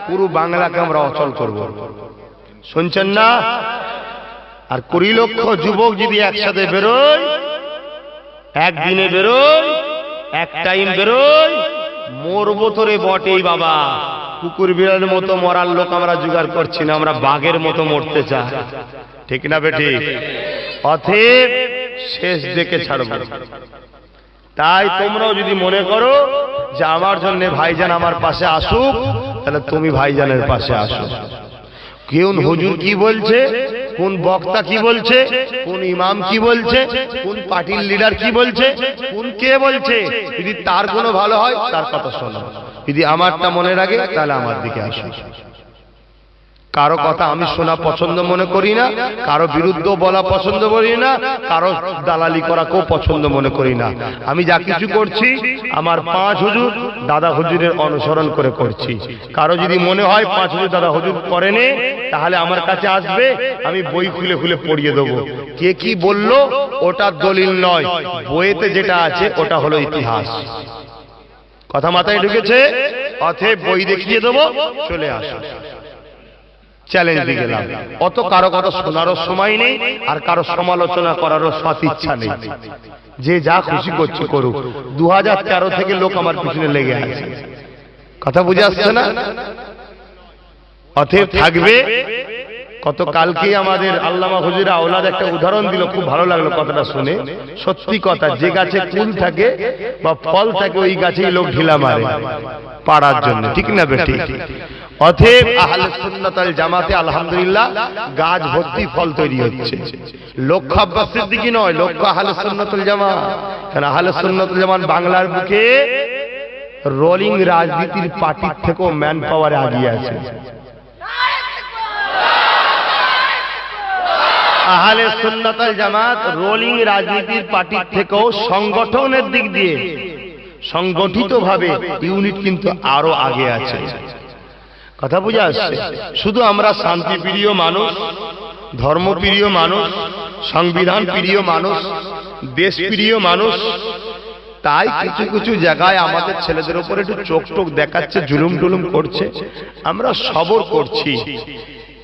Speaker 1: পুরো বাংলাকে আমরা অচল করব। শুনছেন না? আর 20 লক্ষ যুবক যদি একসাথে বেরোয়, একদিনে বেরোয়, এক টাইম বেরোয়, মরবো তোরে বটেই বাবা, কুকুর বিড়ালের মতো মরার লোক আমরা জোগাড় করছি না, আমরা বাঘের মতো মরতে চাই, ঠিক না বেটি? অতএব শেষ দেখে ছাড়ব। তাই তোমরাও যদি মনে করো যে আমার জন্য ভাইজান আমার পাশে আসুক, তাহলে তুমি ভাইজানের পাশে আসো। কোন হুজুর কি বলছে, কোন বক্তা কি বলছে, কোন ইমাম কি বলছে, কোন পার্টির লিডার কি বলছে, কোন কে বলছে, যদি তার কোনো ভালো হয় তার কথা শোনো, যদি আমারটা মনে রাখে তাহলে আমার দিকে আসো। কারো কথা আমি শোনা পছন্দ মনে করি না, কারো বিরুদ্ধে বলা পছন্দ করি না, কারো দালালি করাকেও পছন্দ মনে করি না। আমি যা কিছু করছি আমার 5 হুজুর দাদা হুজুরের অনুসরণ করে করছি। কারো যদি মনে হয় 5 হুজুর দাদা হুজুর করেনি, তাহলে আমার কাছে আসবে, আমি বই খুলে খুলে পড়িয়ে দেবো। কে কি বললো ওটা দলিল নয়, বইতে যেটা আছে ওটা হলো ইতিহাস। কথা মাথায় ঢুকেছে? অতএব বই দেখিয়ে দেবো, চলে আসো। চ্যালেঞ্জ দিয়ে গেলাম। অত কারো কথা শোনারও সময় নেই, আর কারো সমালোচনা করারও সৎ ইচ্ছা নেই। যে যা খুশি করছে করুক। 2013 থেকে লোক আমার পিছনে লেগে আছে। কথা বুঝে আসছে না? অতএব থাকবে। কত কালকেই আমাদের আল্লামা হুজুরা আওলাদ একটা উদাহরণ দিল, খুব ভালো লাগলো কথাটা শুনে। সত্যি কথা, যে গাছে কুল থাকে বা ফল থাকে ওই গাছেই লোক ঢিলা মারে পাড়ার জন্য, ঠিক না বেটি? অতএব আহলে সুন্নাত ওয়াল জামাতে আলহামদুলিল্লাহ গাছ ভর্তি ফল তৈরি হচ্ছে। লক্ষ্য আব্বাস সিদ্দিকী নয়, লক্ষ্য আহলে সুন্নাত ওয়াল জামাত। কারণ আহলে সুন্নাত ওয়াল জামাত বাংলার বুকে রোলিং রাজনীতির পার্টির থেকেও ম্যান পাওয়ারে এগিয়ে আছে। আহলে সুন্নাত ওয়াল জামাত রোলিং রাজনীতির পার্টির থেকেও সংগঠনের দিক দিয়ে সংগঠিতভাবে ইউনিট কিন্তু আরো আগে আছে। কথা বুঝে আসছে? শুধু আমরা শান্তিপ্রিয় মানুষ, ধর্মপ্রিয় মানুষ, সংবিধান প্রিয় মানুষ, দেশপ্রিয় মানুষ, তাই কিছু কিছু জায়গায় আমাদের ছেলেদের উপর একটু চোখ টোক দেখাচ্ছে, জুলুম টুলুম করছে, আমরা সবর করছি।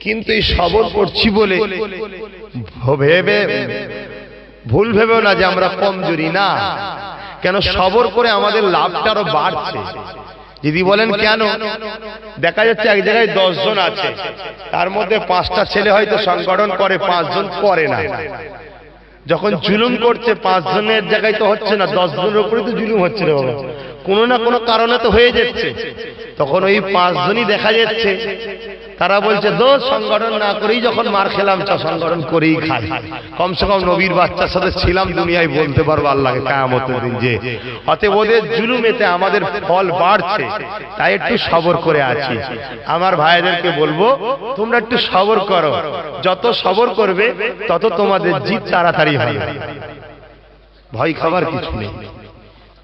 Speaker 1: কিন্তু এই সবর করছি বলে ভেবে ভুল ভেবেও না যে আমরা কমজোরি না। কেন সবর করে আমাদের লাভটা আরো বাড়ছে। যদি বলেন কেন, দেখা যাচ্ছে এক জায়গায় 10 জন আছে, তার মধ্যে 5টা ছেলে হয়তো সংগঠন করে, 5 জন করে না। যখন জুলুম করছে 5 জনের জায়গায় তো হচ্ছে না, 10 জনের উপরে তো জুলুম হচ্ছে রে বাবা, কোনো না কোনো কারণে তো হয়ে যাচ্ছে। তখন ওই 5 জনই দেখা যাচ্ছে তারা বলছে দোষ সংগঠন না করেই যখন মার খেলাম, সংগঠন করেই খাই। কমসে কম নবীর বাচ্চার সাথে ছিলাম, দুনিয়ায় বলতে পারবো আল্লাহকে কিয়ামতের দিন যে। অতএব ওদের জুলুমেতে আমাদের ফল বাড়ছে, তাই একটু সবর করে আছি। আমার ভাইদেরকে বলবো তোমরা একটু সবর করো, যত সবর করবে তত তোমাদের জিত তাড়াতাড়ি হবে। ভয় খাবার কিছু নেই।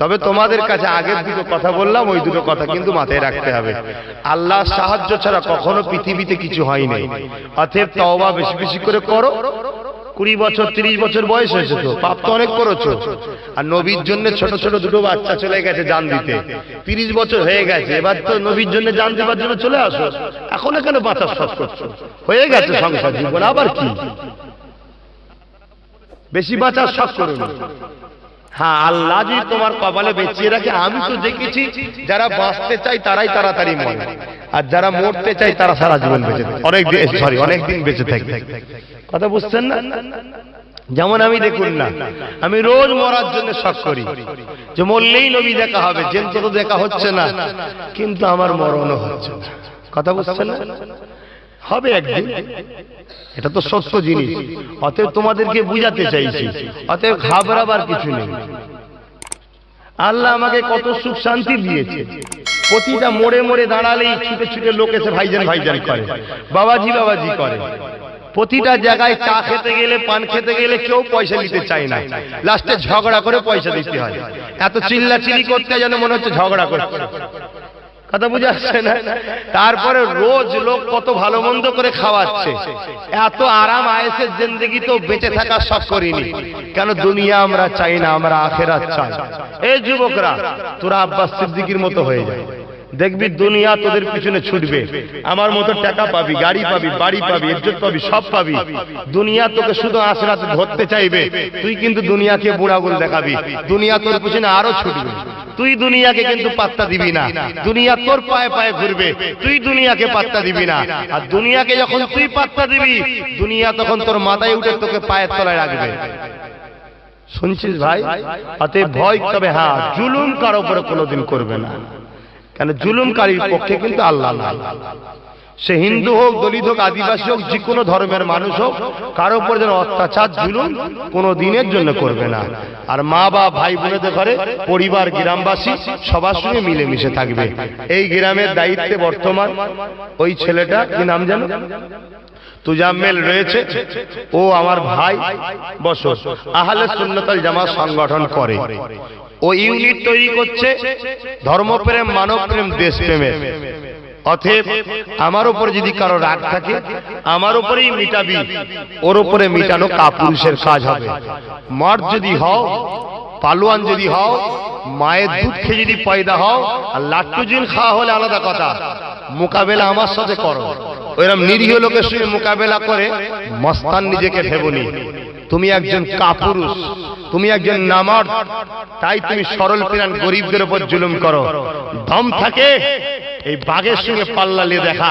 Speaker 1: তবে তোমাদের কাছে আগের দুটো কথা বললাম, ওই দুটো কথা কিন্তু মাথায় রাখতে হবে। আল্লাহর সাহায্য ছাড়া কখনো পৃথিবীতে কিছু হয় নাই। অতএব তওবা বেশি বেশি করে করো। 20 বছর 30 বছর বয়স হয়েছে, তো পাপ তো অনেক করেছো। আর নবীর জন্য ছোট ছোট দুটো বাচ্চা চলে গেছে জান দিতে, 30 বছর হয়ে গেছে, এবার তো নবীর জন্য জান দেবার জন্য চলে আসো। এখন কেন বাঁচার শখ করছো? হয়ে গেছে সংসার জীবন, আবার কি বেশি বাঁচার শখ করো না। হ্যাঁ, আল্লাহ যদি তোমার কপালে বেঁচিয়ে রাখে, আমি তো দেখেছি যারা বাঁচতে চাই তারাই তাড়াতাড়ি মরে, আর যারা মরতে চাই তারা সারা জীবন বেঁচে থাকে, অনেকদিন বেঁচে থাকে। কথা বুঝছেন না? যেমন আমি দেখুন না, আমি রোজ মরার জন্য শখ করি যে মরলেই নবী দেখা হবে, জেন্ত তো দেখা হচ্ছে না, কিন্তু আমার মরণও হচ্ছে না। কথা বুঝছেন না? হবে একদিন, এটা তো সত্য জিনিস। অতএব তোমাদেরকে বুঝাতে চাইছি, অতএব ঘাবড়াবার কিছু নেই। আল্লাহ আমাকে কত সুখ শান্তি দিয়েছে। প্রতিটা মোড়ে মোড়ে দাঁড়ালেই ছুটে ছুটে লোক এসে ভাইজান ভাইজান করে, বাবাজি বাবাজি করে। প্রতিটা জায়গায় চা খেতে গেলে, পান খেতে গেলে কেউ পয়সা নিতে চায় না, লাস্টে ঝগড়া করে পয়সা দিতে হয়। এত চিল্লাচিল্লি করতে যেন মনে হচ্ছে ঝগড়া করছে। কথা বুঝে আসছে না? তারপরে রোজ লোক কত ভালো মন্দ করে খাওয়াচ্ছে। এত আরাম আয়েসের জিন্দেগি তো বেঁচে থাকার শখ করিনি। কেন? দুনিয়া আমরা চাই না, আমরা আখিরাত চাই। এই যুবকরা, তোরা আব্বাস সিদ্দিকীর মতো হয়ে যায়। দেখবি দুনিয়া তোদের পিছনে ছুটবে, আমার মতো টাকা পাবি, গাড়ি পাবি, বাড়ি পাবি, ইজ্জত পাবি, সব পাবি। দুনিয়া তোকে শুধু আখেরাতে ধরতে চাইবে, তুই কিন্তু দুনিয়াকে বুড়াগুল দেখাবি, দুনিয়া তোর পিছনে আরো ছুটবে। তুই দুনিয়াকে কিন্তু পাত্তা দিবি না, দুনিয়া তোর পায়ে পায়ে ঘুরবে, তুই দুনিয়াকে পাত্তা দিবি না। আর দুনিয়াকে যখন তুই পাত্তা দিবি, দুনিয়া তখন তোর মাথায় উঠে তোকে পায়ের তলায় রাখবে। শুনছিস ভাই? অতএব ভয়, তবে হ্যাঁ, জুলুম কারো উপরে কোনোদিন করবে না, কেন জুলুমকারীর পক্ষে কিন্তু আল্লাহ নাই। সে হিন্দু হোক, দলিত হোক, আদিবাসী হোক, যে কোনো ধর্মের মানুষ হোক, কারো উপর যেন অত্যাচার জুলুম কোনো দিনের জন্য করবে না। আর মা বাপ ভাই বোনেদের ঘরে পরিবার গ্রামবাসী সবার সঙ্গে মিলেমিশে থাকবে। এই গ্রামের দায়িত্বে বর্তমান ওই ছেলেটা, কি নাম জানো, তুজাম্মেল রয়েছে, ও আমার ভাই। বসো, আহলে সুন্নাত ওয়াল জামাত সংগঠন করে, ও ইউনিট তৈরি করছে ধর্মপ্রেম, মানবপ্রেম, দেশপ্রেমের। অতএব আমার উপরে যদি কারো রাগ থাকে, আমার উপরেই মিটাবি, ওর উপরে মিটানো কাপুরুষের কাজ হবে। মর্দ যদি হও, পালোয়ান যদি হও, মায়ের দুধ খেয়ে যদি পয়দা হও, আর লাট্টু জিন খাওয়া হলে আলাদা কথা, মোকাবেলা আমার সাথে করো। ওইরকম নিরীহ লোকের সঙ্গে মোকাবেলা করে মস্তান নিজেকে ভেবনি। তুমি একজন কাপুরুষ, তুমি একজন নামার, তাই তুমি সরল প্রাণ গরিবদের উপর জুলুম করো। দম থাকে এই বাঘের সঙ্গে পাল্লা নিয়ে দেখা,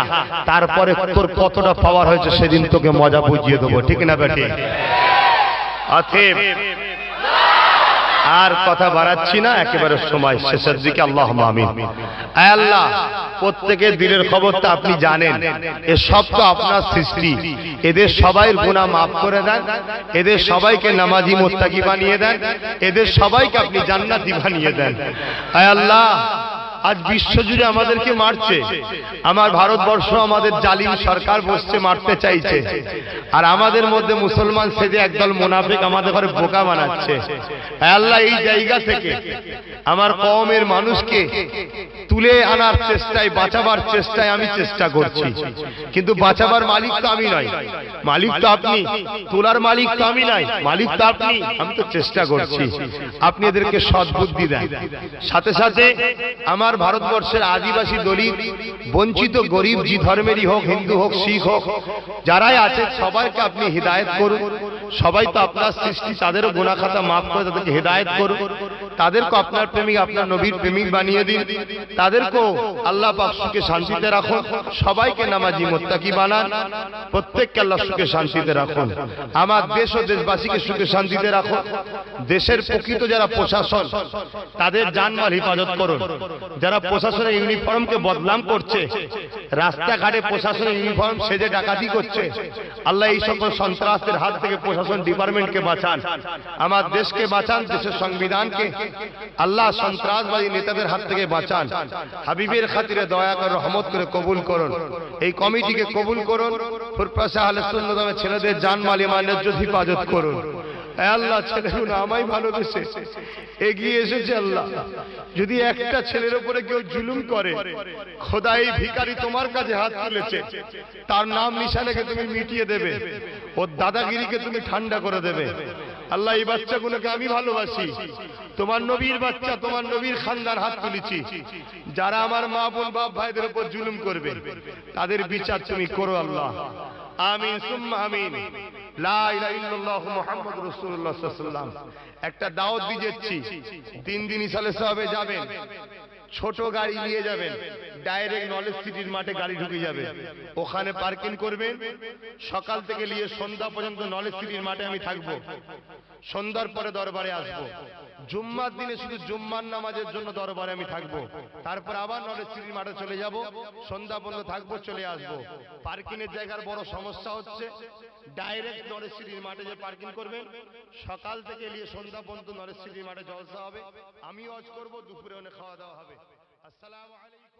Speaker 1: তারপরে তোর কতটা পাওয়ার হয়েছে সেদিন তোকে মজা বুঝিয়ে দেবো, ঠিক না বেটে? অতএব আর কথা বাড়াচ্ছি না, একেবারে সময় শেষের দিকে। আল্লাহুম্মা আমিন। আয় আল্লাহ, প্রত্যেকের দিলের খবরটা আপনি জানেন, এ সব তো আপনার সৃষ্টি। এদের সবাইয়ের গুনাহ মাফ করে দেন, এদের সবাইকে নামাজি মুত্তাকি বানিয়ে দেন, এদের সবাইকে আপনি জান্নাতি বানিয়ে দেন। আয় আল্লাহ, আজ বিশ্বজুড়ে আমাদেরকে মারছে, আমার ভারতবর্ষ, আমাদের জালিম সরকার বসছে, মারতে চাইছে, আর আমাদের মধ্যে মুসলমান সেজে একদল মুনাফিক আমাদের ঘরে বোকা বানাচ্ছে। আল্লাহ, এই জায়গা থেকে আমার কওমের মানুষকে তুলে আনার চেষ্টায়, বাঁচাবার চেষ্টায় আমি চেষ্টা করছি, কিন্তু বাঁচাবার মালিক তো আমি নই, মালিক তো আপনি, তোলার মালিক তো আমি নাই, মালিক তো আপনি। আমি তো চেষ্টা করছি, আপনি এদেরকে সদ্বুদ্ধি দেন। সাথে সাথে আমার ভারতবর্ষের আদিবাসী, দলিত, বঞ্চিত, গরিব, যে ধর্মেরই হোক, হিন্দু হোক, শিখ হোক, যারাই আছে সবাইকে আপনি হিদায়েত করুন। সবাই তো আপনার সৃষ্টি, তাদেরও গুনাহ খাতা মাফ করে তাদেরকে হিদায়েত করুন, তাদেরকে আপনার প্রেমিক, আপনার নবীর প্রেমিক বানিয়ে দিন, তাদেরকেও আল্লাহ পাক সুখে শান্তিতে রাখুন, সবাইকে নামাজি মুত্তাকি বানান, প্রত্যেককে আল্লাহ সুখে শান্তিতে রাখুন। আমার দেশ ও দেশবাসীকে সুখে শান্তিতে রাখুন। দেশের প্রকৃত যারা প্রশাসন, তাদের জানমাল হেফাজত করুন। যারা প্রশাসনের ইউনিফর্মকে বদনাম করছে, রাস্তাঘাটে প্রশাসনের ইউনিফর্ম সেজে ডাকাতি করছে, আল্লাহ এই সকল সন্ত্রাসের হাত থেকে প্রশাসন ডিপার্টমেন্টকে বাঁচান, আমার দেশকে বাঁচান, দেশের সংবিধানকে আল্লাহ সন্ত্রাসবাদী নেতাদের হাত থেকে বাঁচান। হাবিবের খাতিরে দয়া করে, রহমত করে কবুল করুন। এই কমিটিকে কবুল করুন। ফুরফাসে আহলে সুন্নাত ওয়াল ছেলেদের জানমাল ইমানের হেফাজত করুন। আল্লাহ, ছেলেগুলো আমায় ভালোবেসে এগিয়ে এসেছে। আল্লাহ, যদি একটা ছেলের উপরে কেউ জুলুম করে, খোদা এই ভিখারি তোমার কাছে হাত তুলেছে, তার নাম নিশানাকে তুমি মিটিয়ে দেবে, ওর দাদাগিরিকে তুমি ঠান্ডা করে দেবে। আল্লাহ, এই বাচ্চাগুলোকে আমি ভালোবাসি, তোমার নবীর বাচ্চা, তোমার নবীর খানদান হাত তুলেছি। যারা আমার মা বোন বাপ ভাইদের উপর জুলুম করবে, তাদের বিচার তুমি করো আল্লাহ। আমিন সুম্মা আমিন। লা ইলাহা ইল্লাল্লাহু মুহাম্মাদুর রাসূলুল্লাহ সাল্লাল্লাহু আলাইহি ওয়াসাল্লাম। একটা দাওয়াত দিয়েছি, 3 দিন ইসালে সাহাবে যাবেন, ছোট গাড়ি নিয়ে যাবেন, ডাইরেক্ট নলেজ সিটির মাঠে গাড়ি ঢুকে যাবে, ওখানে পার্কিং করবেন। সকাল থেকে নিয়ে সন্ধ্যা পর্যন্ত নলেজ সিটির মাঠে আমি থাকবো, সন্ধ্যার পরে দরবারে আসবো। জুম্মার দিনে শুধু জুম্মার নামাজের জন্য দরবারে আমি থাকবো, তারপর আবার নলেজ সিটির মাঠে চলে যাব, সন্ধ্যা পর্যন্ত থাকবো, চলে আসবো। পার্কিং এর জায়গার বড় সমস্যা হচ্ছে, ডাইরেক্ট নলেজ সিটির মাঠে যে পার্কিং করবেন, সকাল থেকে নিয়ে সন্ধ্যা পর্যন্ত নলেজ সিটির মাঠে জলসা হবে, আমি ওয়াজ করবো, দুপুরে অনেক খাওয়া দাওয়া হবে। আসসালামু আলাইকুম।